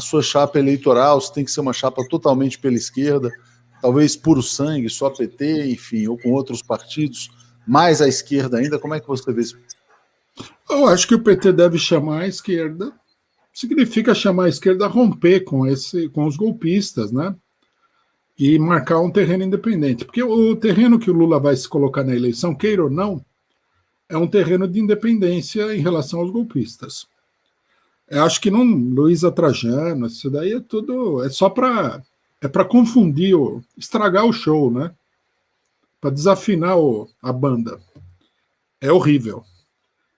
sua chapa eleitoral, se tem que ser uma chapa totalmente pela esquerda, talvez puro sangue, só PT, enfim, ou com outros partidos, mais à esquerda ainda. Como é que você vê isso? Eu acho que o PT deve chamar a esquerda, significa chamar a esquerda a romper com os golpistas, né? E marcar um terreno independente. Porque o terreno que o Lula vai se colocar na eleição, queira ou não, é um terreno de independência em relação aos golpistas. Eu acho que não, Luísa Trajano, isso daí é tudo, só para confundir, estragar o show, né? Para desafinar a banda. É horrível.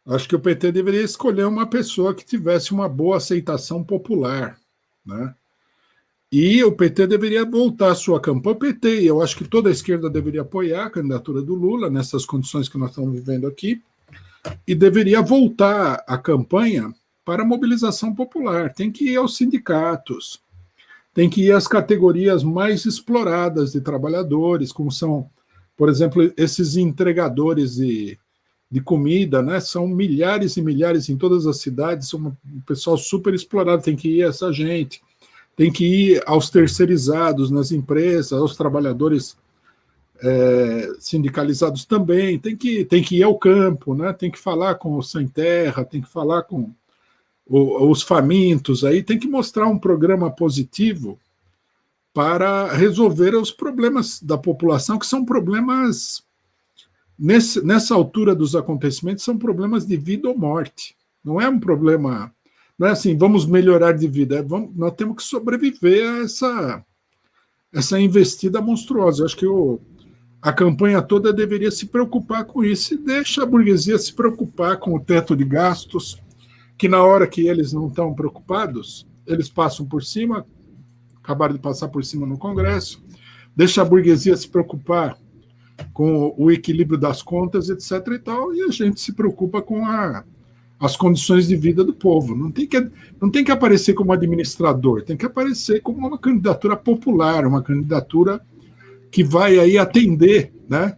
Acho que o PT deveria escolher uma pessoa que tivesse uma boa aceitação popular, né? E o PT deveria voltar à sua campanha. O PT, eu acho que toda a esquerda deveria apoiar a candidatura do Lula nessas condições que nós estamos vivendo aqui, e deveria voltar a campanha para a mobilização popular. Tem que ir aos sindicatos, tem que ir às categorias mais exploradas de trabalhadores, como são, por exemplo, esses entregadores de comida, né? São milhares e milhares em todas as cidades, são um pessoal super explorado, tem que ir a essa gente, tem que ir aos terceirizados nas empresas, aos trabalhadores sindicalizados também, tem que ir ao campo, né? Tem que falar com os sem terra, tem que falar com os famintos, aí tem que mostrar um programa positivo para resolver os problemas da população, que são problemas, nessa altura dos acontecimentos, são problemas de vida ou morte. Não é um problema, não é assim, vamos melhorar de vida, nós temos que sobreviver a essa investida monstruosa. Eu acho que a campanha toda deveria se preocupar com isso e deixa a burguesia se preocupar com o teto de gastos, que na hora que eles não estão preocupados, eles passam por cima, acabaram de passar por cima no Congresso, deixa a burguesia se preocupar com o equilíbrio das contas, etc. e tal, e a gente se preocupa com as condições de vida do povo. Não tem que aparecer como administrador, tem que aparecer como uma candidatura popular, uma candidatura que vai aí atender, né,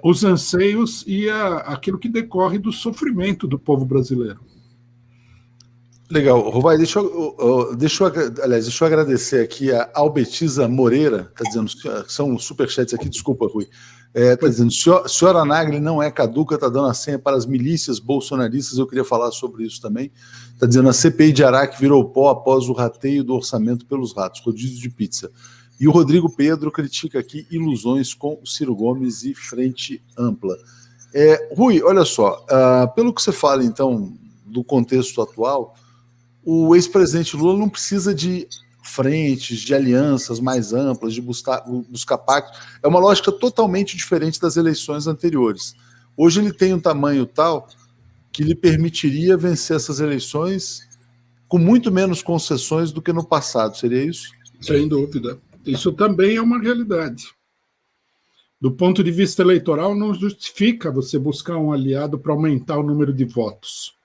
os anseios e aquilo que decorre do sofrimento do povo brasileiro. Legal. Rovai, deixa eu agradecer aqui a Albetiza Moreira, está dizendo, são superchats aqui, desculpa, Rui. Está dizendo, senhora Nagli não é caduca, está dando a senha para as milícias bolsonaristas, eu queria falar sobre isso também. Está dizendo, a CPI de Araque virou pó após o rateio do orçamento pelos ratos, rodízio de pizza. E o Rodrigo Pedro critica aqui ilusões com o Ciro Gomes e Frente Ampla. Rui, olha só, pelo que você fala, então, do contexto atual, o ex-presidente Lula não precisa de frentes, de alianças mais amplas, de buscar pactos. É uma lógica totalmente diferente das eleições anteriores. Hoje ele tem um tamanho tal que lhe permitiria vencer essas eleições com muito menos concessões do que no passado. Seria isso? Sem dúvida. Isso também é uma realidade. Do ponto de vista eleitoral, não justifica você buscar um aliado para aumentar o número de votos.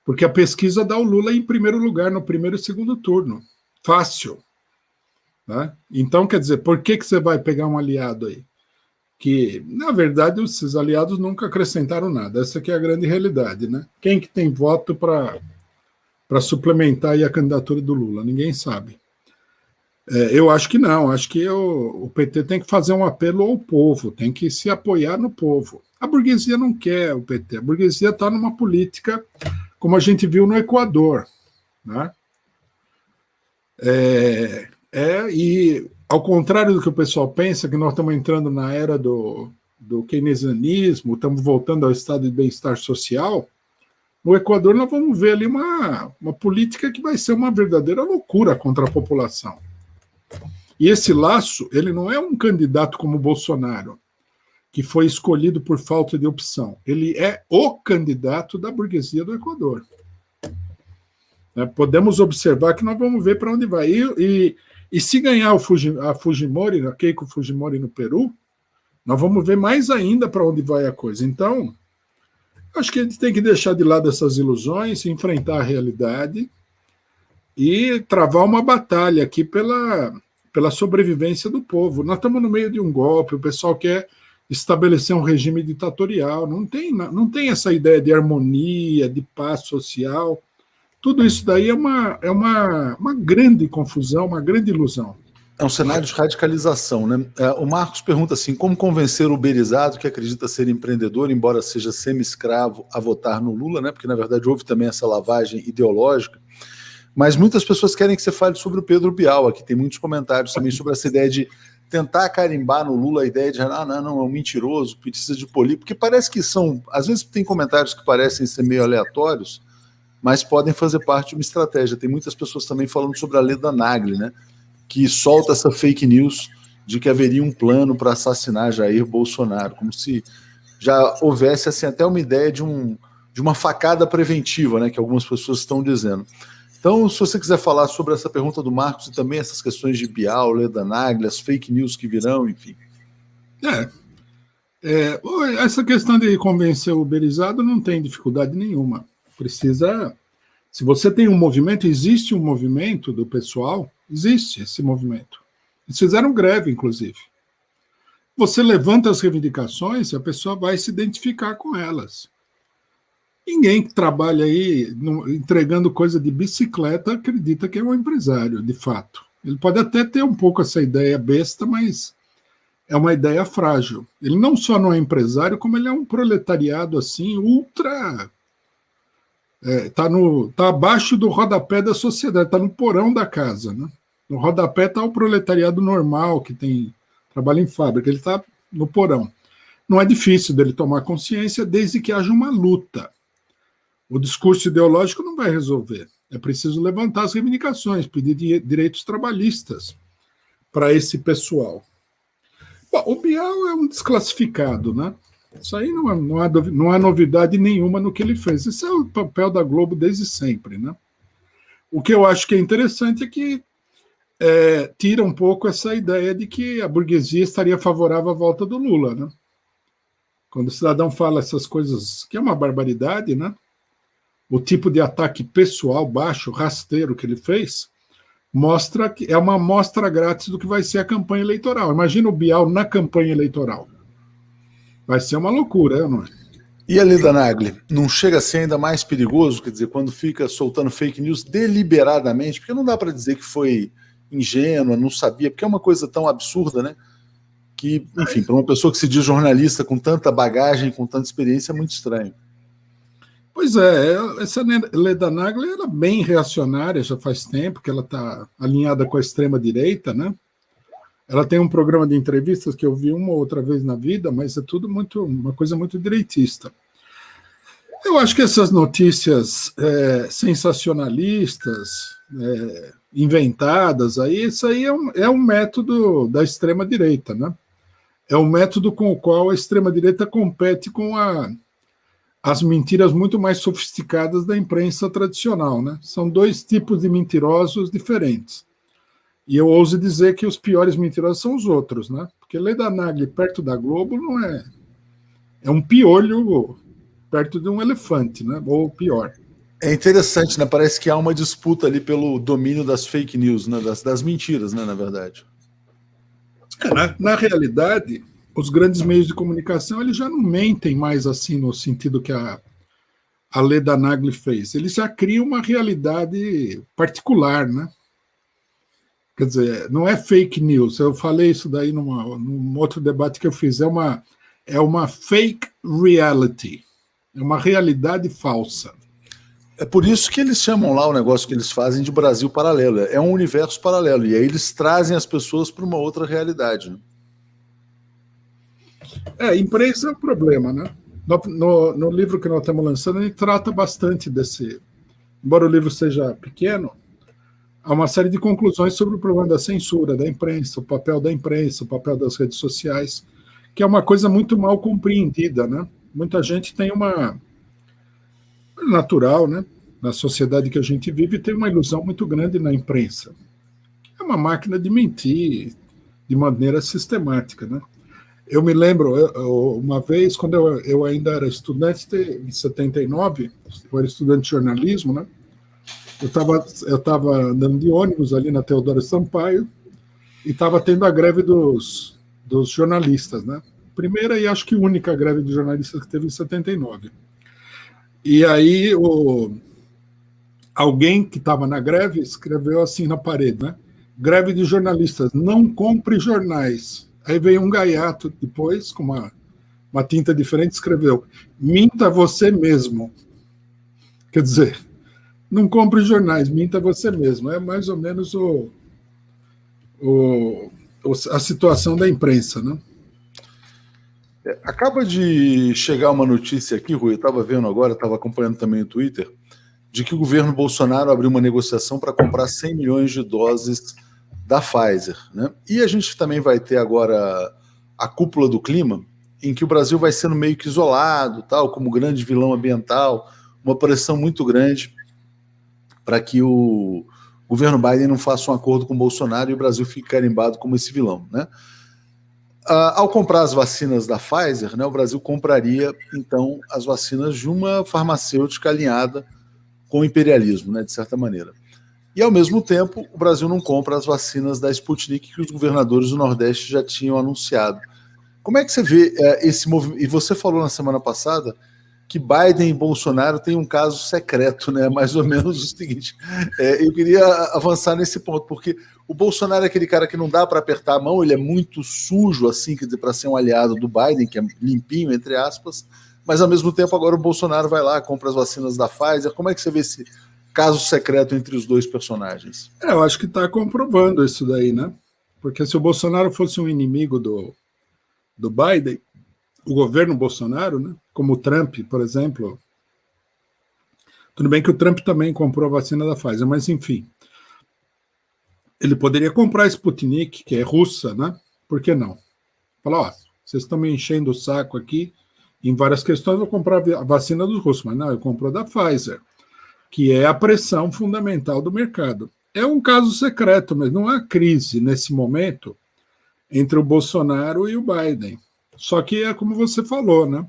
Porque a pesquisa dá o Lula em primeiro lugar no primeiro e segundo turno. Fácil. Né? Então, quer dizer, por que você vai pegar um aliado aí? Que, na verdade, esses aliados nunca acrescentaram nada. Essa aqui é a grande realidade. Né? Quem que tem voto para suplementar aí a candidatura do Lula? Ninguém sabe. Eu acho que não. Acho que o PT tem que fazer um apelo ao povo, tem que se apoiar no povo. A burguesia não quer o PT. A burguesia está numa política como a gente viu no Equador. Né? E, ao contrário do que o pessoal pensa, que nós estamos entrando na era do keynesianismo, estamos voltando ao estado de bem-estar social, no Equador nós vamos ver ali uma política que vai ser uma verdadeira loucura contra a população. E esse Lasso, ele não é um candidato como o Bolsonaro, que foi escolhido por falta de opção. Ele é o candidato da burguesia do Equador. Podemos observar que nós vamos ver para onde vai. E se ganhar a Fujimori, a Keiko Fujimori no Peru, nós vamos ver mais ainda para onde vai a coisa. Então, acho que a gente tem que deixar de lado essas ilusões, enfrentar a realidade e travar uma batalha aqui pela sobrevivência do povo. Nós estamos no meio de um golpe, o pessoal quer estabelecer um regime ditatorial, não tem essa ideia de harmonia, de paz social. Tudo isso daí é uma grande confusão, uma grande ilusão. É um cenário de radicalização, né? O Marcos pergunta assim, como convencer o uberizado que acredita ser empreendedor, embora seja semi-escravo, a votar no Lula, né? Porque, na verdade, houve também essa lavagem ideológica. Mas muitas pessoas querem que você fale sobre o Pedro Bial aqui. Tem muitos comentários também sobre essa ideia de tentar carimbar no Lula a ideia de não, é um mentiroso, precisa de polir, porque parece que são... Às vezes tem comentários que parecem ser meio aleatórios, mas podem fazer parte de uma estratégia. Tem muitas pessoas também falando sobre a Leda Nagli, né? Que solta essa fake news de que haveria um plano para assassinar Jair Bolsonaro, como se já houvesse assim, até uma ideia de uma facada preventiva, né, que algumas pessoas estão dizendo. Então, se você quiser falar sobre essa pergunta do Marcos e também essas questões de Bial, Leda Nagli, as fake news que virão, enfim. Essa questão de convencer o uberizado não tem dificuldade nenhuma. Precisa... Se você tem um movimento, existe um movimento do pessoal, existe esse movimento. Eles fizeram greve, inclusive. Você levanta as reivindicações, a pessoa vai se identificar com elas. Ninguém que trabalha aí entregando coisa de bicicleta acredita que é um empresário, de fato. Ele pode até ter um pouco essa ideia besta, mas é uma ideia frágil. Ele não só não é empresário, como ele é um proletariado assim, ultra... Tá abaixo do rodapé da sociedade, está no porão da casa. Né? No rodapé está o proletariado normal, que trabalha em fábrica, ele está no porão. Não é difícil dele tomar consciência desde que haja uma luta. O discurso ideológico não vai resolver. É preciso levantar as reivindicações, pedir direitos trabalhistas, para esse pessoal. Bom, o Bial é um desclassificado, né? Isso aí não há novidade nenhuma no que ele fez. Esse é o papel da Globo desde sempre, né? O que eu acho que é interessante é que tira um pouco essa ideia de que a burguesia estaria favorável à volta do Lula, né? Quando o cidadão fala essas coisas, que é uma barbaridade, né? O tipo de ataque pessoal baixo, rasteiro que ele fez, mostra que é uma amostra grátis do que vai ser a campanha eleitoral. Imagina o Bial na campanha eleitoral. Vai ser uma loucura, não é? E a Leda Nagli, não chega a ser ainda mais perigoso, quer dizer, quando fica soltando fake news deliberadamente, porque não dá para dizer que foi ingênua, não sabia, porque é uma coisa tão absurda, né? Que, enfim, para uma pessoa que se diz jornalista com tanta bagagem, com tanta experiência, é muito estranho. Pois é, essa Leda Nagli era bem reacionária, já faz tempo que ela está alinhada com a extrema-direita, né? Ela tem um programa de entrevistas que eu vi uma ou outra vez na vida, mas é tudo uma coisa muito direitista. Eu acho que essas notícias sensacionalistas, inventadas, isso aí é um método da extrema-direita, né? É um método com o qual a extrema-direita compete com as mentiras muito mais sofisticadas da imprensa tradicional, né? São dois tipos de mentirosos diferentes. E eu ouso dizer que os piores mentirosos são os outros, né? Porque Leda Nagli perto da Globo não é um piolho perto de um elefante, né? Ou pior. É interessante, né? Parece que há uma disputa ali pelo domínio das fake news, né? Das mentiras, né? Na verdade. Na realidade, os grandes meios de comunicação eles já não mentem mais assim no sentido que a Leda Nagli fez. Eles já criam uma realidade particular, né? Quer dizer, não é fake news. Eu falei isso daí num outro debate que eu fiz. É uma fake reality. É uma realidade falsa. É por isso que eles chamam lá o negócio que eles fazem de Brasil paralelo. É um universo paralelo. E aí eles trazem as pessoas para uma outra realidade. Né? Imprensa é um problema, né? No livro que nós estamos lançando, a gente trata bastante desse. Embora o livro seja pequeno, há uma série de conclusões sobre o problema da censura, da imprensa, o papel da imprensa, o papel das redes sociais, que é uma coisa muito mal compreendida, né? Muita gente tem natural, né? Na sociedade que a gente vive, tem uma ilusão muito grande na imprensa. É uma máquina de mentir de maneira sistemática, né? Eu me lembro, uma vez, quando eu ainda era estudante, em 79, eu era estudante de jornalismo, né? Eu estava andando de ônibus ali na Teodoro Sampaio e estava tendo a greve dos jornalistas, né? Primeira e acho que única greve de jornalistas que teve em 79. E aí alguém que estava na greve escreveu assim na parede, né? Greve de jornalistas, não compre jornais. Aí veio um gaiato depois, com uma tinta diferente, escreveu, minta você mesmo. Quer dizer, não compre jornais, minta você mesmo. É mais ou menos a situação da imprensa, né? Acaba de chegar uma notícia aqui, Rui, eu estava vendo agora, estava acompanhando também o Twitter, de que o governo Bolsonaro abriu uma negociação para comprar 100 milhões de doses da Pfizer. Né? E a gente também vai ter agora a cúpula do clima, em que o Brasil vai sendo meio que isolado, tal, como grande vilão ambiental, uma pressão muito grande para que o governo Biden não faça um acordo com o Bolsonaro e o Brasil fique carimbado como esse vilão. Né? Ao comprar as vacinas da Pfizer, né, o Brasil compraria, então, as vacinas de uma farmacêutica alinhada com o imperialismo, né, de certa maneira. E, ao mesmo tempo, o Brasil não compra as vacinas da Sputnik que os governadores do Nordeste já tinham anunciado. Como é que você vê esse movimento? E você falou na semana passada que Biden e Bolsonaro têm um caso secreto, né? Mais ou menos o seguinte. Eu queria avançar nesse ponto, porque o Bolsonaro é aquele cara que não dá para apertar a mão, ele é muito sujo, assim, quer dizer, para ser um aliado do Biden, que é limpinho, entre aspas, mas ao mesmo tempo agora o Bolsonaro vai lá, compra as vacinas da Pfizer. Como é que você vê esse caso secreto entre os dois personagens? Eu acho que está comprovando isso daí, né? Porque se o Bolsonaro fosse um inimigo do Biden, o governo Bolsonaro, né? Como o Trump, por exemplo. Tudo bem que o Trump também comprou a vacina da Pfizer, mas enfim. Ele poderia comprar a Sputnik, que é russa, né? Por que não? Falar, ó, vocês estão me enchendo o saco aqui em várias questões, eu vou comprar a vacina dos russos, mas não, eu compro da Pfizer, que é a pressão fundamental do mercado. É um caso secreto, mas não há crise nesse momento entre o Bolsonaro e o Biden. Só que é como você falou, né?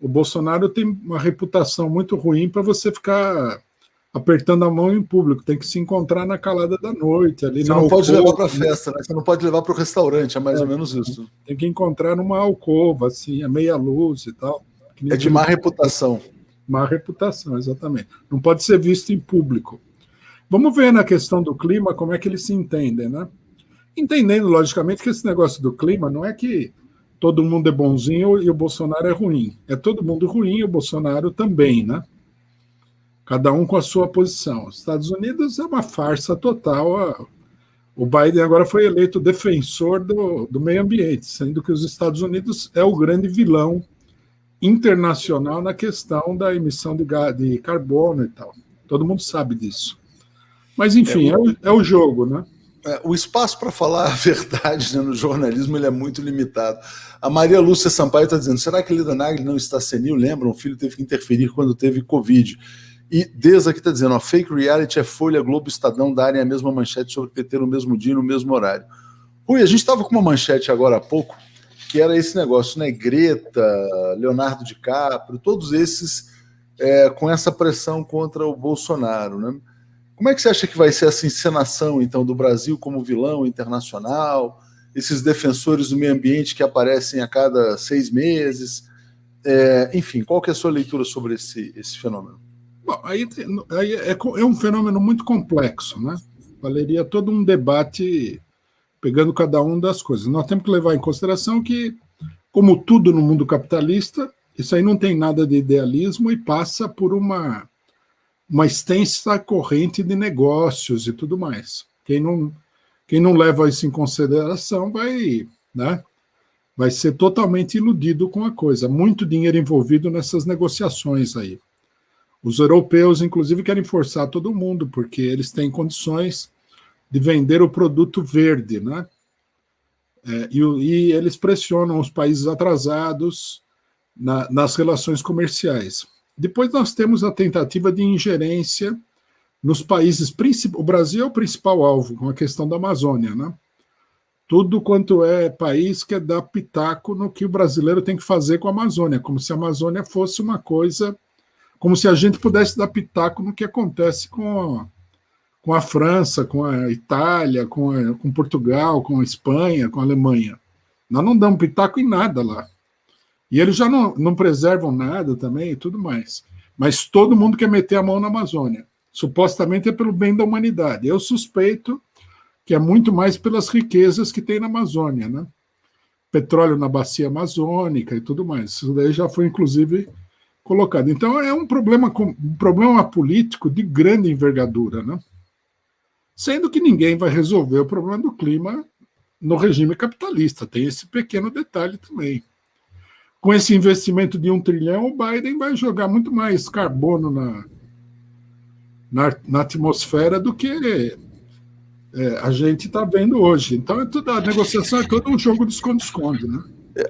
O Bolsonaro tem uma reputação muito ruim para você ficar apertando a mão em público, tem que se encontrar na calada da noite. Ali você não pode levar para a festa, né? Você não pode levar para o restaurante, é mais ou menos isso. Tem que encontrar numa alcova, assim, a meia luz e tal. É de má reputação. Má reputação, exatamente. Não pode ser visto em público. Vamos ver na questão do clima como é que eles se entendem, né? Entendendo, logicamente, que esse negócio do clima não é que todo mundo é bonzinho e o Bolsonaro é ruim. É todo mundo ruim e o Bolsonaro também, né? Cada um com a sua posição. Os Estados Unidos é uma farsa total. O Biden agora foi eleito defensor do meio ambiente, sendo que os Estados Unidos é o grande vilão internacional na questão da emissão de carbono e tal. Todo mundo sabe disso. Mas, enfim, é o jogo, né? O espaço para falar a verdade, né, no jornalismo ele é muito limitado. A Maria Lúcia Sampaio está dizendo, será que Lida Nagli não está senil? Lembra? O filho teve que interferir quando teve Covid. E Deza aqui está dizendo, fake reality é Folha, Globo, Estadão darem a mesma manchete sobre o PT no mesmo dia, no mesmo horário. Rui, a gente estava com uma manchete agora há pouco, que era esse negócio, né? Greta, Leonardo DiCaprio, todos esses com essa pressão contra o Bolsonaro, né? Como é que você acha que vai ser essa encenação, então, do Brasil como vilão internacional, esses defensores do meio ambiente que aparecem a cada 6 meses? Enfim, qual que é a sua leitura sobre esse fenômeno? Bom, aí é um fenômeno muito complexo, né? Valeria todo um debate pegando cada uma das coisas. Nós temos que levar em consideração que, como tudo no mundo capitalista, isso aí não tem nada de idealismo e passa por uma extensa corrente de negócios e tudo mais. Quem não leva isso em consideração vai ser totalmente iludido com a coisa. Muito dinheiro envolvido nessas negociações aí. Os europeus, inclusive, querem forçar todo mundo, porque eles têm condições de vender o produto verde, né? E eles pressionam os países atrasados nas relações comerciais. Depois nós temos a tentativa de ingerência nos países. O Brasil é o principal alvo, com a questão da Amazônia, né? Tudo quanto é país quer dar pitaco no que o brasileiro tem que fazer com a Amazônia, como se a Amazônia fosse uma coisa, como se a gente pudesse dar pitaco no que acontece com a França, com a Itália, com Portugal, com a Espanha, com a Alemanha. Nós não damos pitaco em nada lá. E eles já não preservam nada também e tudo mais. Mas todo mundo quer meter a mão na Amazônia. Supostamente é pelo bem da humanidade. Eu suspeito que é muito mais pelas riquezas que tem na Amazônia, né? Petróleo na bacia amazônica e tudo mais. Isso daí já foi, inclusive, colocado. Então, é um problema político de grande envergadura, né? Sendo que ninguém vai resolver o problema do clima no regime capitalista. Tem esse pequeno detalhe também. Com esse investimento de 1 trilhão, o Biden vai jogar muito mais carbono na atmosfera do que a gente está vendo hoje. Então, a negociação é todo um jogo de esconde-esconde, né?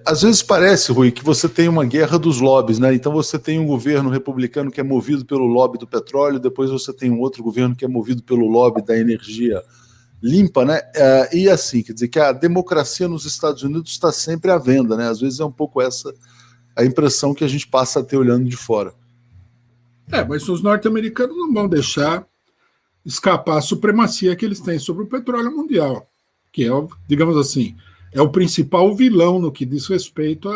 Às vezes parece, Rui, que você tem uma guerra dos lobbies, né? Então você tem um governo republicano que é movido pelo lobby do petróleo, depois você tem um outro governo que é movido pelo lobby da energia limpa, né? E assim, quer dizer que a democracia nos Estados Unidos está sempre à venda, né? Às vezes é um pouco essa a impressão que a gente passa a ter olhando de fora. Mas os norte-americanos não vão deixar escapar a supremacia que eles têm sobre o petróleo mundial, que é, digamos assim, é o principal vilão no que diz respeito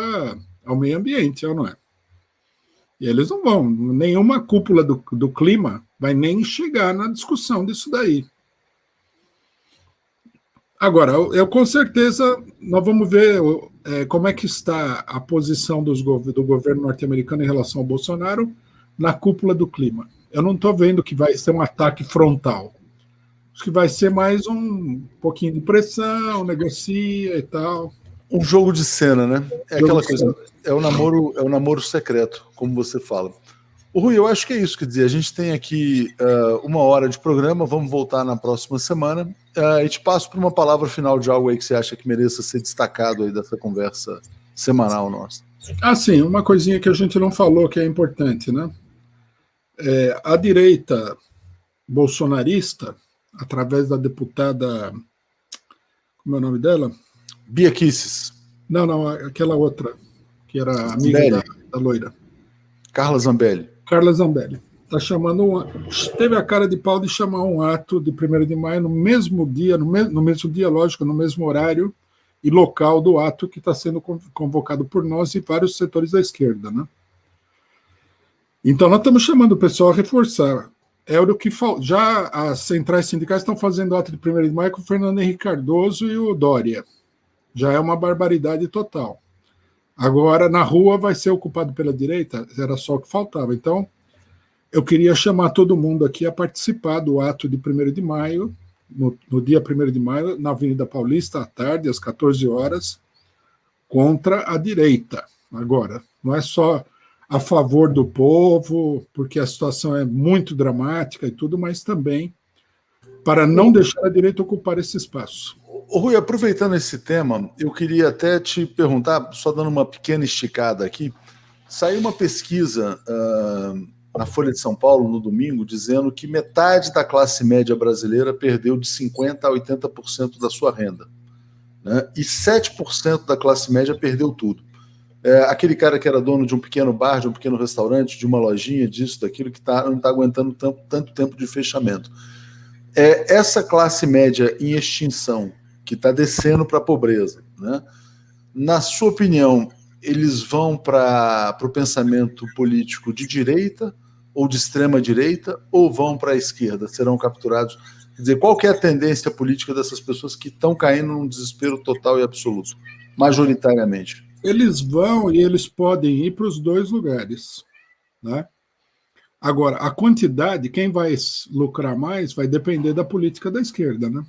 ao meio ambiente, não é? E eles não vão, nenhuma cúpula do clima vai nem chegar na discussão disso daí. Agora, com certeza, nós vamos ver como é que está a posição do governo norte-americano em relação ao Bolsonaro na cúpula do clima. Eu não estou vendo que vai ser um ataque frontal. Acho que vai ser mais um pouquinho de pressão, negocia e tal. Um jogo de cena, né? É aquela coisa, é o namoro secreto, como você fala. Rui, eu acho que é isso, quer dizer, a gente tem aqui 1 hora de programa, vamos voltar na próxima semana, e te passo por uma palavra final de algo aí que você acha que mereça ser destacado aí dessa conversa semanal nossa. Sim, uma coisinha que a gente não falou que é importante, né? A direita bolsonarista, através da deputada, como é o nome dela? Bia Kicis. Não, aquela outra, que era amiga da loira. Carla Zambelli. Carla Zambelli. Tá chamando teve a cara de pau de chamar um ato de 1º de maio no mesmo dia, no mesmo dia, lógico, no mesmo horário e local do ato que está sendo convocado por nós e vários setores da esquerda, né? Então nós estamos chamando o pessoal a reforçar. É o que já as centrais sindicais estão fazendo ato de 1º de maio com o Fernando Henrique Cardoso e o Dória. Já é uma barbaridade total. Agora, na rua, vai ser ocupado pela direita? Era só o que faltava. Então, eu queria chamar todo mundo aqui a participar do ato de 1º de maio, no dia 1º de maio, na Avenida Paulista, à tarde, às 14 horas, contra a direita. Agora, não é só a favor do povo, porque a situação é muito dramática e tudo, mas também para não deixar a direita ocupar esse espaço. Rui, aproveitando esse tema, eu queria até te perguntar, só dando uma pequena esticada aqui, saiu uma pesquisa na Folha de São Paulo, no domingo, dizendo que metade da classe média brasileira perdeu de 50% a 80% da sua renda, né? E 7% da classe média perdeu tudo. Aquele cara que era dono de um pequeno bar, de um pequeno restaurante, de uma lojinha, disso, daquilo, que não está aguentando tanto tempo de fechamento. Essa classe média em extinção, que está descendo para a pobreza, né? Na sua opinião, eles vão para o pensamento político de direita ou de extrema direita, ou vão para a esquerda, serão capturados? Quer dizer, qual que é a tendência política dessas pessoas que estão caindo num desespero total e absoluto, majoritariamente? Eles vão e eles podem ir para os dois lugares, né? Agora, a quantidade, quem vai lucrar mais vai depender da política da esquerda, né?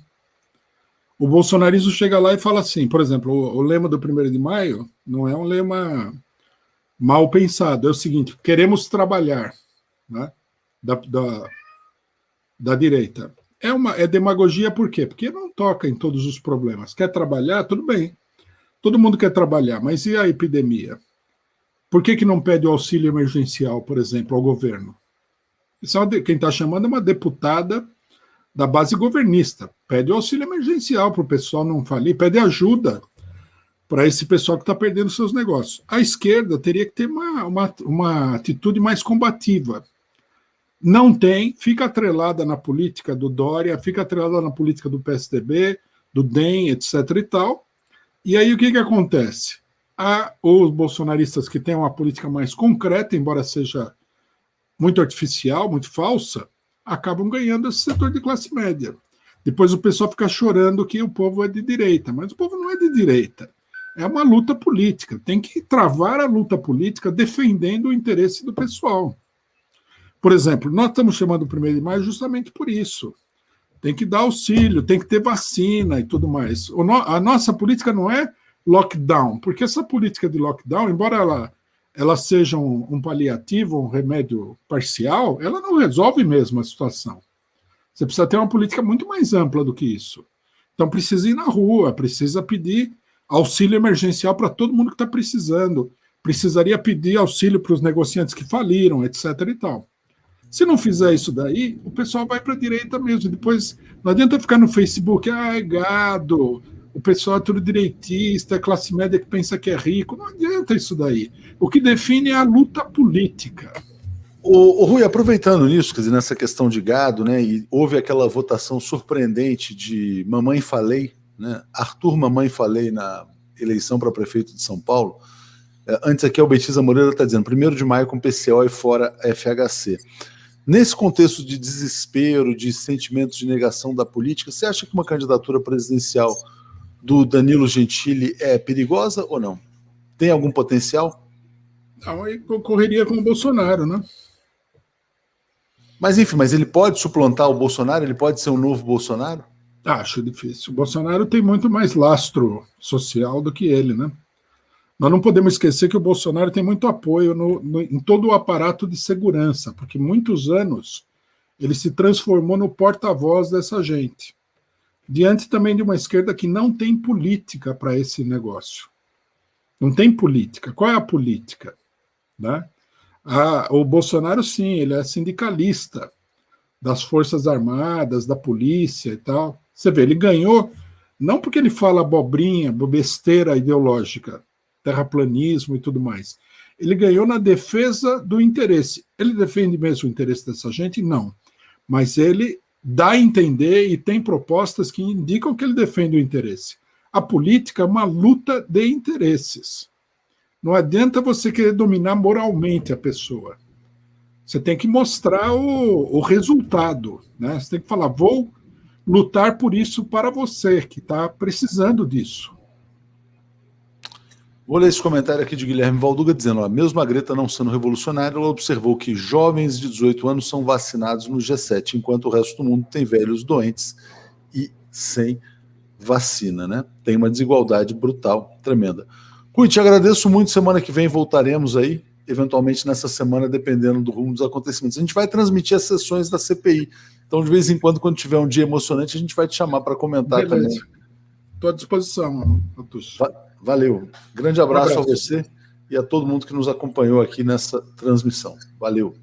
O bolsonarismo chega lá e fala assim, por exemplo, o lema do 1º de maio não é um lema mal pensado, é o seguinte: queremos trabalhar, né? Da direita. É demagogia por quê? Porque não toca em todos os problemas. Quer trabalhar? Tudo bem. Todo mundo quer trabalhar, mas e a epidemia? Por que não pede o auxílio emergencial, por exemplo, ao governo? Quem está chamando é uma deputada da base governista. Pede o auxílio emergencial para o pessoal não falir, pede ajuda para esse pessoal que está perdendo seus negócios. A esquerda teria que ter uma atitude mais combativa. Não tem, fica atrelada na política do Dória, fica atrelada na política do PSDB, do DEM, etc. e tal. E aí o que acontece? Os bolsonaristas que têm uma política mais concreta, embora seja muito artificial, muito falsa, acabam ganhando esse setor de classe média. Depois o pessoal fica chorando que o povo é de direita, mas o povo não é de direita. É uma luta política. Tem que travar a luta política defendendo o interesse do pessoal. Por exemplo, nós estamos chamando o 1º de maio justamente por isso. Tem que dar auxílio, tem que ter vacina e tudo mais. A nossa política não é lockdown, porque essa política de lockdown, embora ela seja um paliativo, um remédio parcial, ela não resolve mesmo a situação. Você precisa ter uma política muito mais ampla do que isso. Então precisa ir na rua, precisa pedir auxílio emergencial para todo mundo que está precisando, precisaria pedir auxílio para os negociantes que faliram, etc. e tal. Se não fizer isso daí, o pessoal vai para a direita mesmo. Depois, não adianta ficar no Facebook, é gado, o pessoal é tudo direitista, é classe média que pensa que é rico. Não adianta isso daí. O que define é a luta política. O Rui, aproveitando nisso, quer dizer, nessa questão de gado, né, e houve aquela votação surpreendente de Mamãe Falei, né, Arthur Mamãe Falei na eleição para prefeito de São Paulo. Antes aqui, a Albetiza Moreira está dizendo 1º de maio com PCO e fora FHC. Nesse contexto de desespero, de sentimentos de negação da política, você acha que uma candidatura presidencial do Danilo Gentili é perigosa ou não? Tem algum potencial? Não, aí concorreria com o Bolsonaro, né? Mas enfim, mas ele pode suplantar o Bolsonaro? Ele pode ser um novo Bolsonaro? Acho difícil. O Bolsonaro tem muito mais lastro social do que ele, né? Nós não podemos esquecer que o Bolsonaro tem muito apoio em todo o aparato de segurança, porque muitos anos ele se transformou no porta-voz dessa gente, diante também de uma esquerda que não tem política para esse negócio. Não tem política. Qual é a política? Né? O Bolsonaro, sim, ele é sindicalista das Forças Armadas, da polícia e tal. Você vê, ele ganhou, não porque ele fala abobrinha, besteira ideológica, terraplanismo e tudo mais. Ele ganhou na defesa do interesse. Ele defende mesmo o interesse dessa gente? Não. Mas ele dá a entender e tem propostas que indicam que ele defende o interesse. A política é uma luta de interesses. Não adianta você querer dominar moralmente a pessoa. Você tem que mostrar o resultado. Né? Você tem que falar, vou lutar por isso para você, que está precisando disso. Vou ler esse comentário aqui de Guilherme Valduga, dizendo, mesmo a Greta não sendo revolucionária, ela observou que jovens de 18 anos são vacinados no G7, enquanto o resto do mundo tem velhos doentes e sem vacina, né? Tem uma desigualdade brutal, tremenda. Cui, te agradeço muito, semana que vem voltaremos aí, eventualmente nessa semana, dependendo do rumo dos acontecimentos. A gente vai transmitir as sessões da CPI, então de vez em quando tiver um dia emocionante, a gente vai te chamar para comentar. Beleza. Também. Estou à disposição, Augusto. Valeu. Grande abraço a você e a todo mundo que nos acompanhou aqui nessa transmissão. Valeu.